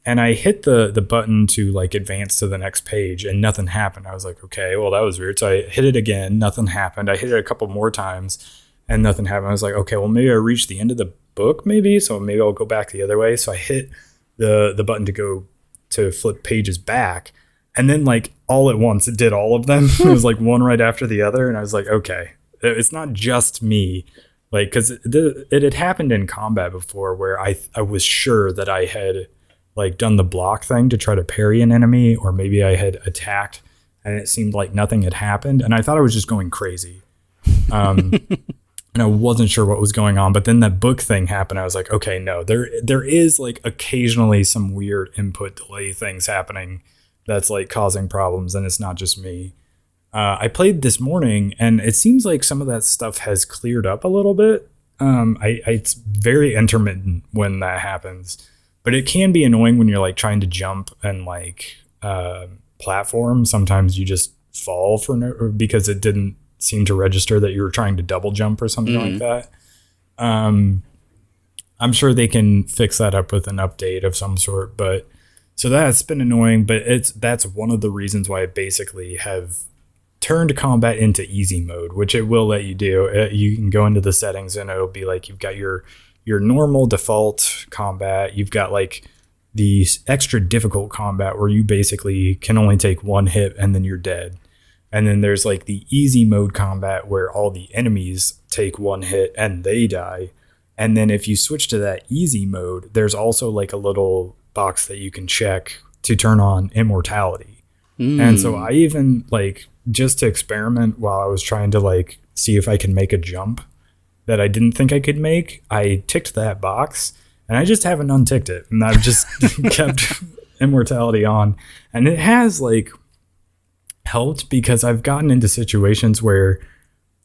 And I hit the button to like advance to the next page and nothing happened. I was like, okay, well, that was weird. So I hit it again. Nothing happened. I hit it a couple more times and nothing happened. I was like, okay, well, maybe I reached the end of the book maybe. So maybe I'll go back the other way. So I hit the button to go to flip pages back And then like all at once, it did all of them. It was like one right after the other. And I was like, okay, it's not just me. Like, because it had happened in combat before where I was sure that I had like done the block thing to try to parry an enemy, or maybe I had attacked and it seemed like nothing had happened. And I thought I was just going crazy. And I wasn't sure what was going on. But then that book thing happened. I was like, okay, no, there is like occasionally some weird input delay things happening that's like causing problems. And it's not just me. I played this morning and it seems like some of that stuff has cleared up a little bit. It's very intermittent when that happens, but it can be annoying when you're like trying to jump and like platform. Sometimes you just fall because it didn't seem to register that you were trying to double jump or something like that. I'm sure they can fix that up with an update of some sort, but so that's been annoying, but that's one of the reasons why I basically have turned combat into easy mode, which it will let you do. You can go into the settings and it'll be like, you've got your normal default combat. You've got like the extra difficult combat where you basically can only take one hit and then you're dead. And then there's like the easy mode combat where all the enemies take one hit and they die. And then if you switch to that easy mode, there's also like a little box that you can check to turn on immortality. And so I even like, just to experiment while I was trying to like see if I can make a jump that I didn't think I could make, I ticked that box and I just haven't unticked it. And I've just kept immortality on. And it has like helped because I've gotten into situations where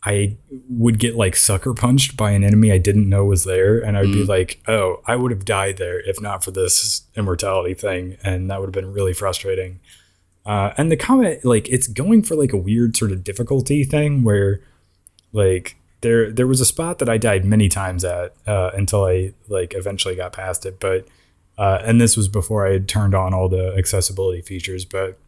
I would get like sucker punched by an enemy I didn't know was there. And I'd be like, oh, I would have died there if not for this immortality thing. And that would have been really frustrating. And the combat, like, it's going for like a weird sort of difficulty thing where like there was a spot that I died many times at until I like eventually got past it. But and this was before I had turned on all the accessibility features. But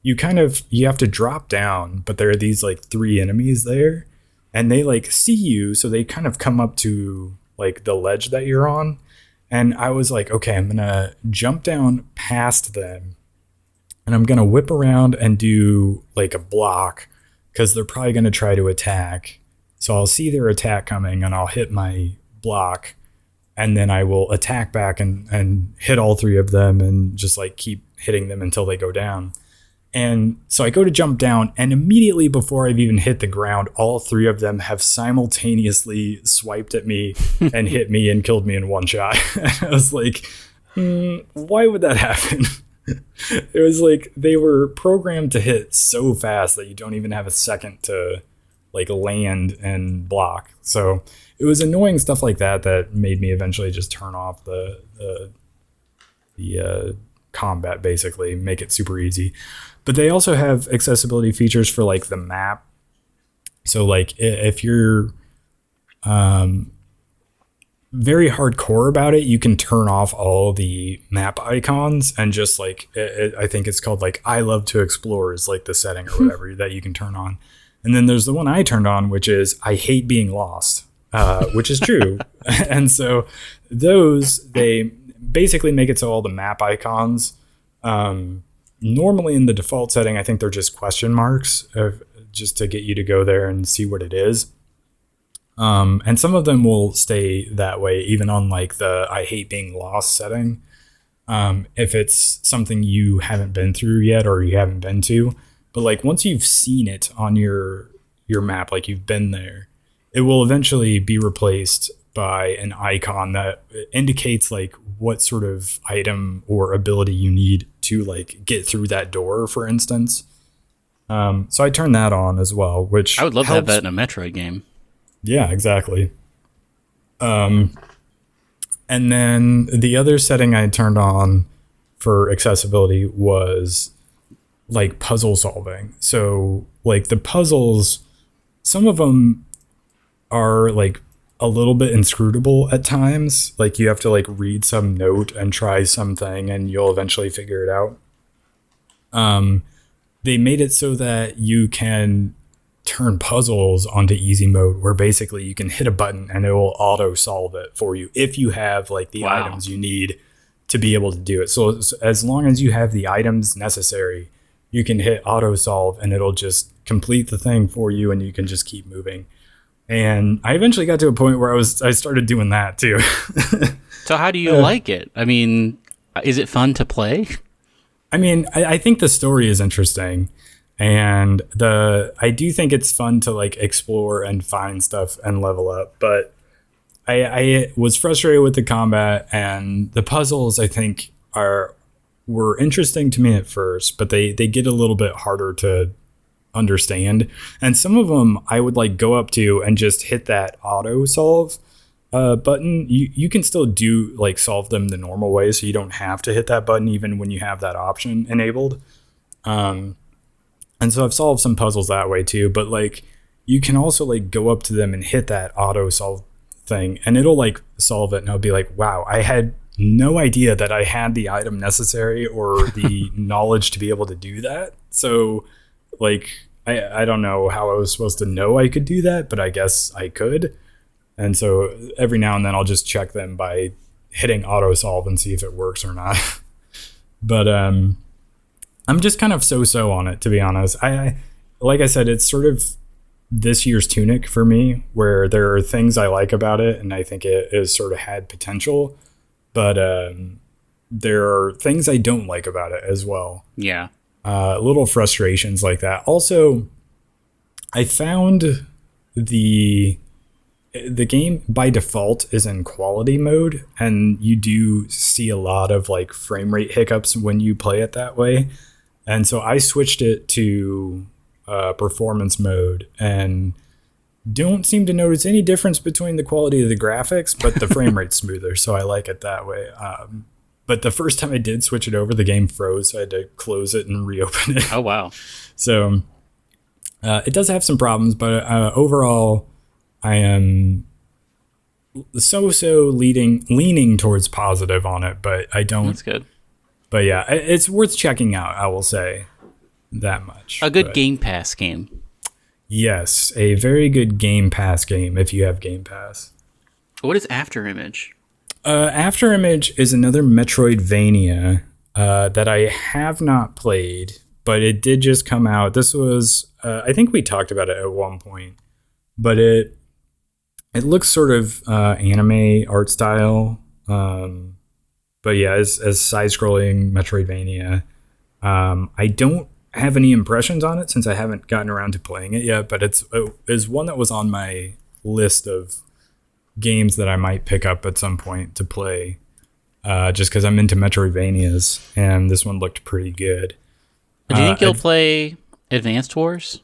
you have to drop down. But there are these like 3 enemies there and they like see you. So they kind of come up to like the ledge that you're on. And I was like, okay, I'm going to jump down past them. And I'm going to whip around and do like a block because they're probably going to try to attack. So I'll see their attack coming and I'll hit my block. And then I will attack back and hit all 3 of them and just like keep hitting them until they go down. And so I go to jump down and immediately before I've even hit the ground, all 3 of them have simultaneously swiped at me and hit me and killed me in one shot. I was like, why would that happen? It was like they were programmed to hit so fast that you don't even have a second to like land and block. So it was annoying stuff like that made me eventually just turn off the combat, basically make it super easy. But they also have accessibility features for like the map. So like if you're very hardcore about it, you can turn off all the map icons and just like I think it's called like I love to explore is like the setting or whatever that you can turn on. And then there's the one I turned on, which is I hate being lost, which is true. And so they basically make it so all the map icons normally in the default setting, I think they're just question marks just to get you to go there and see what it is. And some of them will stay that way, even on like the I hate being lost setting. If it's something you haven't been through yet or you haven't been to, but like once you've seen it on your map, like you've been there, it will eventually be replaced by an icon that indicates like what sort of item or ability you need to like get through that door, for instance. So I turned that on as well, which I would love helps. to have that in a Metroid game. Yeah, exactly. And then the other setting I turned on for accessibility was like puzzle solving. So like the puzzles, some of them are like a little bit inscrutable at times. Like you have to like read some note and try something and you'll eventually figure it out. They made it so that you can turn puzzles onto easy mode where basically you can hit a button and it will auto solve it for you if you have like the items you need to be able to do it. So as long as you have the items necessary, you can hit auto solve and it'll just complete the thing for you, and you can just keep moving. And I eventually got to a point where I started doing that too. So how do you like it? I mean, is it fun to play? I mean, I think the story is interesting, and I do think it's fun to like explore and find stuff and level up. But I was frustrated with the combat, and the puzzles I think were interesting to me at first, but they get a little bit harder to understand. And some of them I would like go up to and just hit that auto solve button. You can still do like solve them the normal way, so you don't have to hit that button even when you have that option enabled. And so I've solved some puzzles that way too, but like you can also like go up to them and hit that auto solve thing, and it'll like solve it, and I'll be like, wow, I had no idea that I had the item necessary or the knowledge to be able to do that. So like I don't know how I was supposed to know I could do that, but I guess I could. And so every now and then I'll just check them by hitting auto solve and see if it works or not. But I'm just kind of so on it, to be honest. I like I said, it's sort of this year's Tunic for me, where there are things I like about it and I think it has sort of had potential, but there are things I don't like about it as well. Yeah. Little frustrations like that. Also, I found the game by default is in quality mode, and you do see a lot of like frame rate hiccups when you play it that way. And so I switched it to performance mode, and don't seem to notice any difference between the quality of the graphics, but the frame rate's smoother, so I like it that way. But the first time I did switch it over, the game froze, so I had to close it and reopen it. Oh, wow. So it does have some problems, but overall, I am leaning towards positive on it, but I don't. That's good. But yeah, it's worth checking out, I will say that much. A good Game Pass game. Yes, a very good Game Pass game if you have Game Pass. What is After Image? After Image is another Metroidvania that I have not played, but it did just come out. This was, I think we talked about it at one point, but it looks sort of anime art style. But yeah, as side-scrolling Metroidvania. I don't have any impressions on it since I haven't gotten around to playing it yet, but it's one that was on my list of games that I might pick up at some point to play, just because I'm into Metroidvanias, and this one looked pretty good. Do you think you'll play Advanced Wars?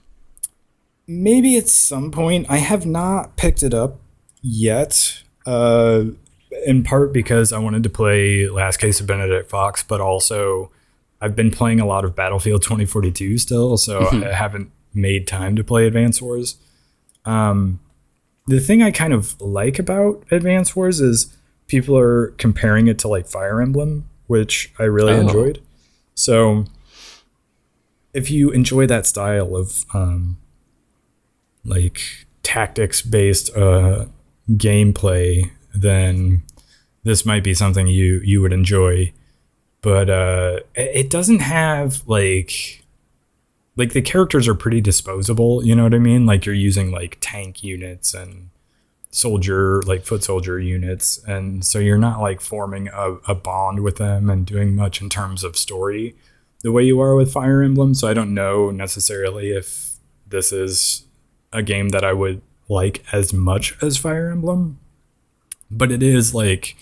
Maybe at some point. I have not picked it up yet, in part because I wanted to play Last Case of Benedict Fox, but also I've been playing a lot of Battlefield 2042 still, so I haven't made time to play Advance Wars. The thing I kind of like about Advance Wars is people are comparing it to like Fire Emblem, which I really enjoyed. So if you enjoy that style of like tactics-based gameplay, then this might be something you would enjoy. But it doesn't have like the characters are pretty disposable, you know what I mean? Like you're using like tank units and foot soldier units, and so you're not like forming a bond with them and doing much in terms of story the way you are with Fire Emblem. So I don't know necessarily if this is a game that I would like as much as Fire Emblem, but it is like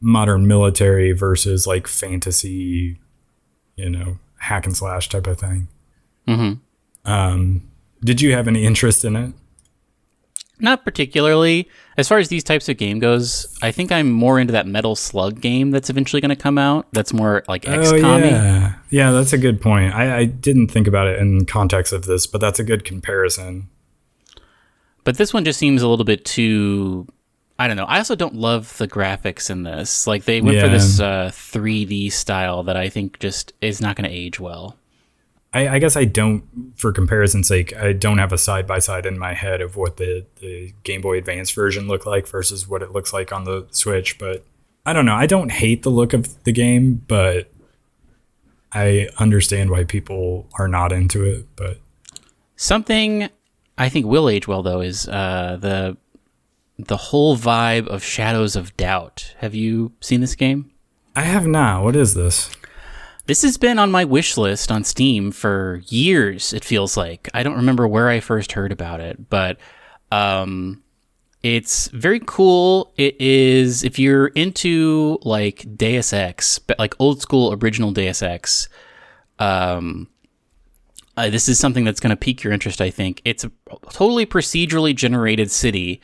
modern military versus like fantasy, hack and slash type of thing. Mm-hmm. Did you have any interest in it? Not particularly. As far as these types of game goes, I think I'm more into that Metal Slug game that's eventually going to come out. That's more like XCOM-y. Yeah, that's a good point. I didn't think about it in context of this, but that's a good comparison. But this one just seems a little bit too... I don't know. I also don't love the graphics in this. Like they went for this 3D style that I think just is not going to age well. I guess I don't, for comparison's sake, I don't have a side-by-side in my head of what the Game Boy Advance version looked like versus what it looks like on the Switch. But I don't know. I don't hate the look of the game, but I understand why people are not into it, but something I think will age well though is the whole vibe of Shadows of Doubt. Have you seen this game? I have not. What is this? This has been on my wish list on Steam for years, it feels like. I don't remember where I first heard about it, but it's very cool. It is, if you're into like Deus Ex, but like old school original Deus Ex, this is something that's going to pique your interest, I think. It's a totally procedurally generated city,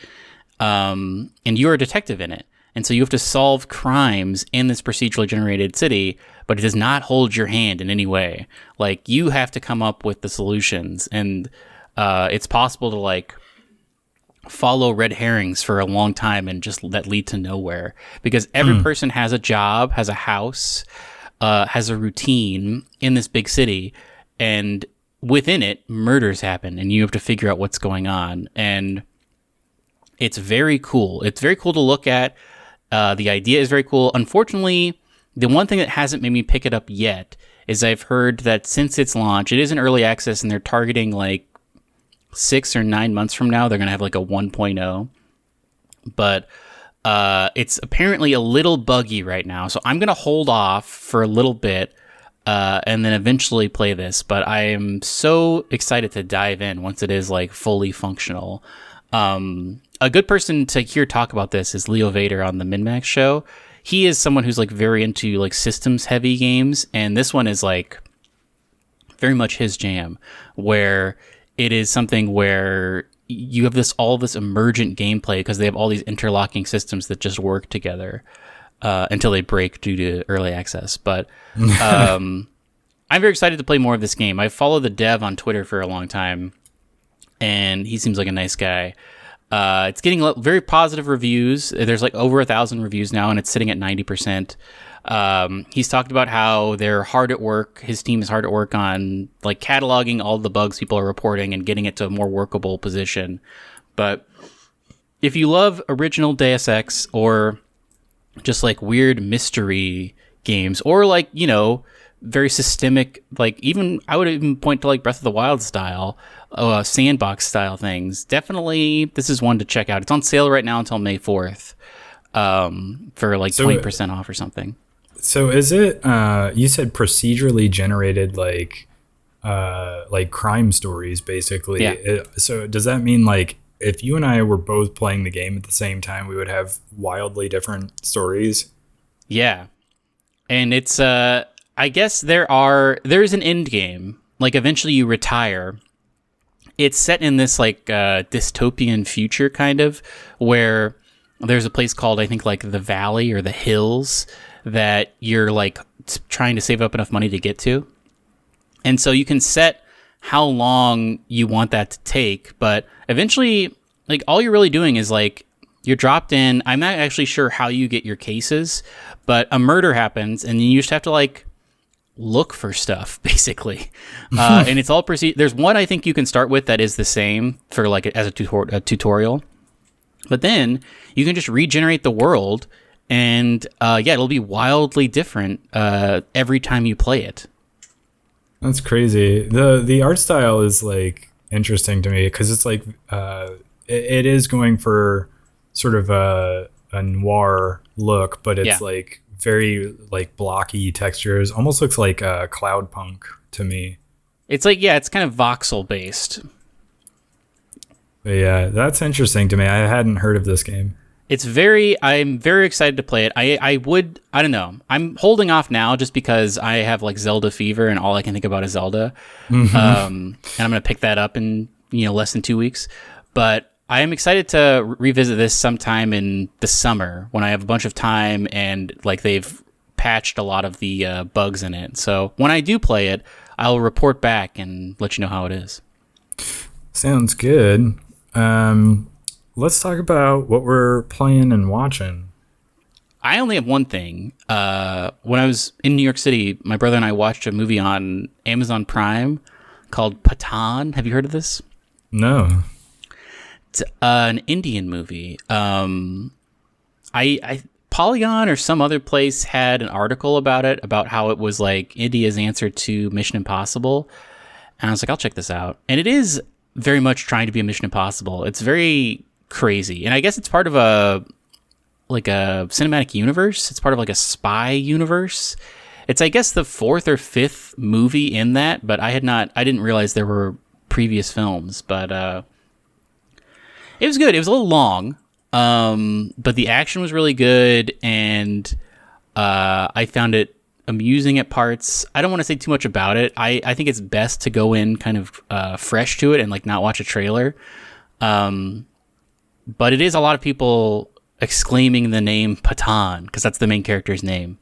and you're a detective in it. And so you have to solve crimes in this procedurally generated city, but it does not hold your hand in any way. Like, you have to come up with the solutions, and it's possible to like follow red herrings for a long time and just that lead to nowhere, because every person has a job, has a house, has a routine in this big city, and within it, murders happen, and you have to figure out what's going on. And it's very cool. It's very cool to look at. The idea is very cool. Unfortunately, the one thing that hasn't made me pick it up yet is I've heard that since its launch, it is in early access, and they're targeting like 6 or 9 months from now, they're going to have like a 1.0. But it's apparently a little buggy right now. So I'm going to hold off for a little bit and then eventually play this. But I am so excited to dive in once it is like fully functional. A good person to hear talk about this is Leo Vader on the MinMax show. He is someone who's like very into like systems heavy games, and this one is like very much his jam, where it is something where you have all this emergent gameplay because they have all these interlocking systems that just work together until they break due to early access. But I'm very excited to play more of this game. I've followed the dev on Twitter for a long time, and he seems like a nice guy. It's getting very positive reviews. There's like over 1,000 reviews now, and it's sitting at 90%. He's talked about how they're hard at work. His team is hard at work on like cataloging all the bugs people are reporting and getting it to a more workable position. But if you love original Deus Ex, or just like weird mystery games, or like, you know, very systemic, like even I would even point to like Breath of the Wild style, sandbox style things, definitely this is one to check out. It's on sale right now until May 4th for like 20% off or something. So is it you said procedurally generated like crime stories basically? Yeah. So does that mean like if you and I were both playing the game at the same time, we would have wildly different stories? Yeah. And it's I guess there's an end game. Like eventually you retire. It's set in this like dystopian future kind of, where there's a place called, I think, like the Valley or the Hills that you're like trying to save up enough money to get to. And so you can set how long you want that to take, but eventually like all you're really doing is like you're dropped in. I'm not actually sure how you get your cases, but a murder happens and you just have to like look for stuff basically. And it's all there's one I think you can start with that is the same for like as a tutorial, but then you can just regenerate the world, and it'll be wildly different every time you play it. That's crazy. The art style is like interesting to me because it's like it is going for sort of a noir look, but it's like very like blocky textures. Almost looks like cloud punk to me. It's like, yeah, it's kind of voxel based. But yeah, that's interesting to me. I hadn't heard of this game. I'm very excited to play it. I don't know. I'm holding off now just because I have like Zelda fever and all I can think about is Zelda. And I'm going to pick that up in, less than 2 weeks. But I am excited to revisit this sometime in the summer when I have a bunch of time and like they've patched a lot of the bugs in it. So when I do play it, I'll report back and let you know how it is. Sounds good. Let's talk about what we're playing and watching. I only have one thing. When I was in New York City, my brother and I watched a movie on Amazon Prime called Patan. Have you heard of this? No. It's an Indian movie. I Polygon or some other place had an article about it, about how it was like India's answer to Mission Impossible. And I was like, I'll check this out. And it is very much trying to be a Mission Impossible. It's very crazy. And I guess it's part of a cinematic universe. It's part of like a spy universe. It's, I guess, the 4th or 5th movie in that, but I didn't realize there were previous films. But it was good. It was a little long, but the action was really good, and I found it amusing at parts. I don't want to say too much about it. I think it's best to go in kind of fresh to it and like not watch a trailer. But it is a lot of people exclaiming the name Patan, because that's the main character's name.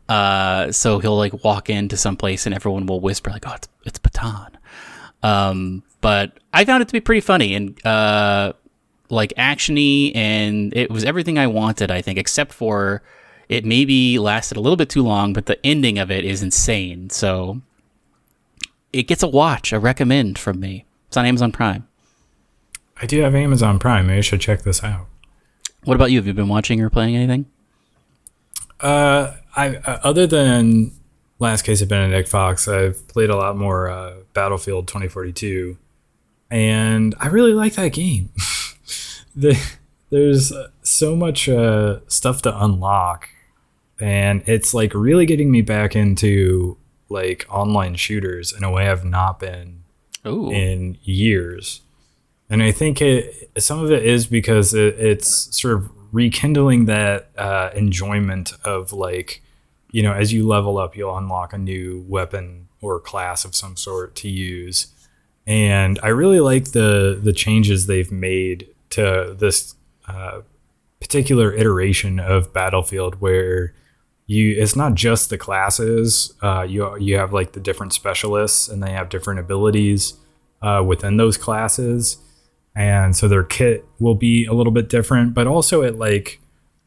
So he'll like walk into some place and everyone will whisper like, "Oh, it's Patan." But I found it to be pretty funny and like actiony, and it was everything I wanted, I think, except for it maybe lasted a little bit too long, but the ending of it is insane. So it gets a watch, a recommend from me. It's on Amazon Prime. I do have Amazon Prime. Maybe I should check this out. What about you? Have you been watching or playing anything? Other than Last Case of Benedict Fox, I've played a lot more Battlefield 2042, and I really like that game. There's so much stuff to unlock, and it's like really getting me back into like online shooters in a way I've not been in years. And I think some of it is because it's sort of rekindling that enjoyment of like, you know, as you level up, you'll unlock a new weapon or class of some sort to use. And I really like the changes they've made to this particular iteration of Battlefield, where it's not just the classes. You have like the different specialists, and they have different abilities within those classes. And so their kit will be a little bit different, but also it like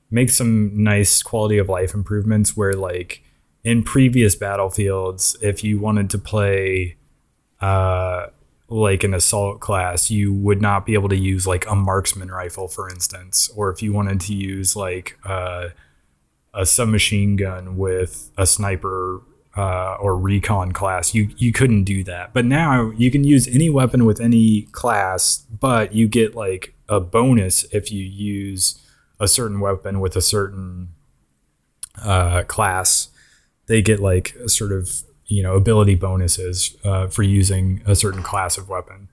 makes some nice quality of life improvements where like in previous Battlefields, if you wanted to play like an assault class, you would not be able to use like a marksman rifle, for instance, or if you wanted to use like a submachine gun with a sniper or recon class, you couldn't do that. But now you can use any weapon with any class, but you get like a bonus if you use a certain weapon with a certain class. They get like a sort of, you know, ability bonuses for using a certain class of weapon.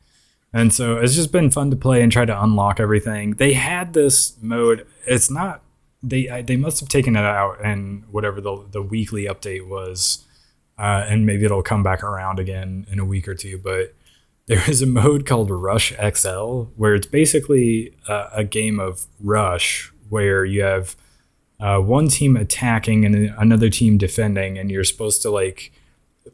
And so it's just been fun to play and try to unlock everything. They had this mode. It's not, they must have taken it out and whatever the weekly update was, and maybe it'll come back around again in a week or two. But there is a mode called Rush XL, where it's basically a game of Rush, where you have one team attacking and another team defending, and you're supposed to like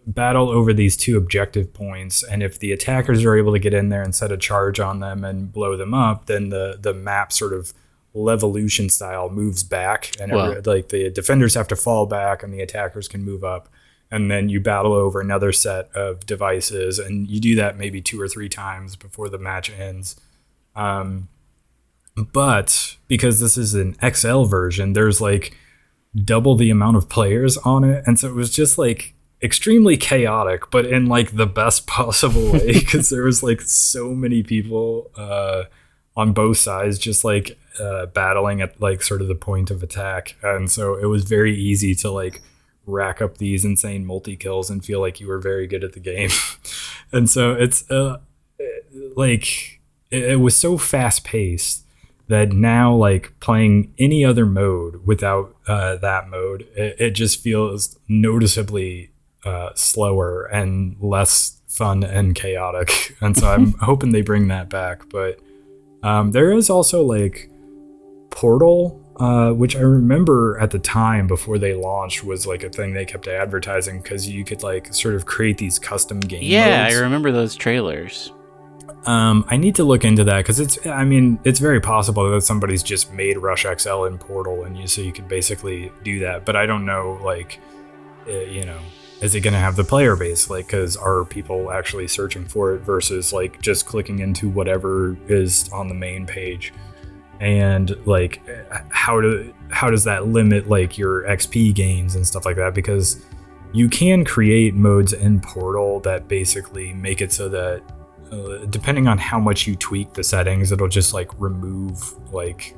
battle over these two objective points. And if the attackers are able to get in there and set a charge on them and blow them up, then the map sort of Levolution style moves back, and like the defenders have to fall back and the attackers can move up. And then you battle over another set of devices, and you do that maybe 2 or 3 times before the match ends. But because this is an XL version, there's like double the amount of players on it. And so it was just like extremely chaotic, but in like the best possible way, because there was like so many people on both sides just like battling at like sort of the point of attack. And so it was very easy to like rack up these insane multi-kills and feel like you were very good at the game. And so it's like it was so fast-paced that now like playing any other mode without that mode, it just feels noticeably slower and less fun and chaotic. And so I'm hoping they bring that back. But there is also like Portal, which I remember at the time before they launched was like a thing they kept advertising, because you could like sort of create these custom game modes. I remember those trailers. I need to look into that, because it's very possible that somebody's just made Rush XL in Portal, and so you could basically do that. But I don't know, like, is it going to have the player base? Like, because are people actually searching for it versus like just clicking into whatever is on the main page? and like how does that limit like your XP gains and stuff like that, because you can create modes in Portal that basically make it so that depending on how much you tweak the settings, it'll just like remove like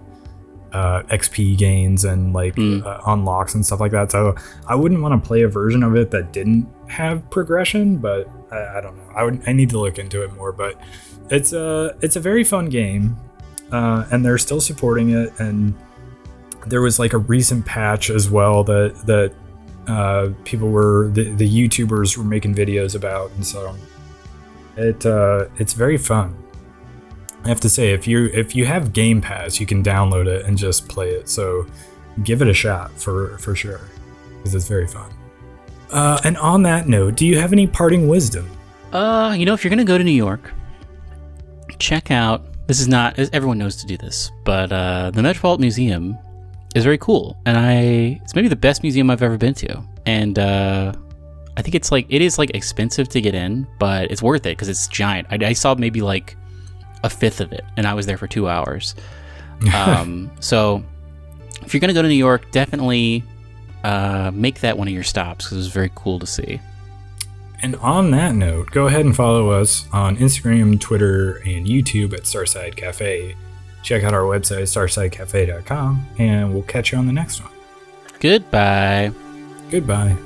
XP gains and like unlocks and stuff like that. So I wouldn't want to play a version of it that didn't have progression, but I don't know. I need to look into it more, but it's a very fun game, and they're still supporting it. And there was like a recent patch as well that people were the YouTubers were making videos about, and so it's very fun. I have to say, if you have Game Pass, you can download it and just play it. So give it a shot for sure, because it's very fun. And on that note, do you have any parting wisdom? If you're gonna go to New York, check out. This is not everyone knows to do this, but the Metropolitan Museum is very cool, and it's maybe the best museum I've ever been to. And I think it is expensive to get in, but it's worth it because it's giant. I saw maybe like a fifth of it, and I was there for 2 hours. So if you're gonna go to New York, definitely make that one of your stops, because it was very cool to see. And on that note, go ahead and follow us on Instagram, Twitter, and YouTube at Starside Cafe. Check out our website, starsidecafe.com, and we'll catch you on the next one. Goodbye. Goodbye.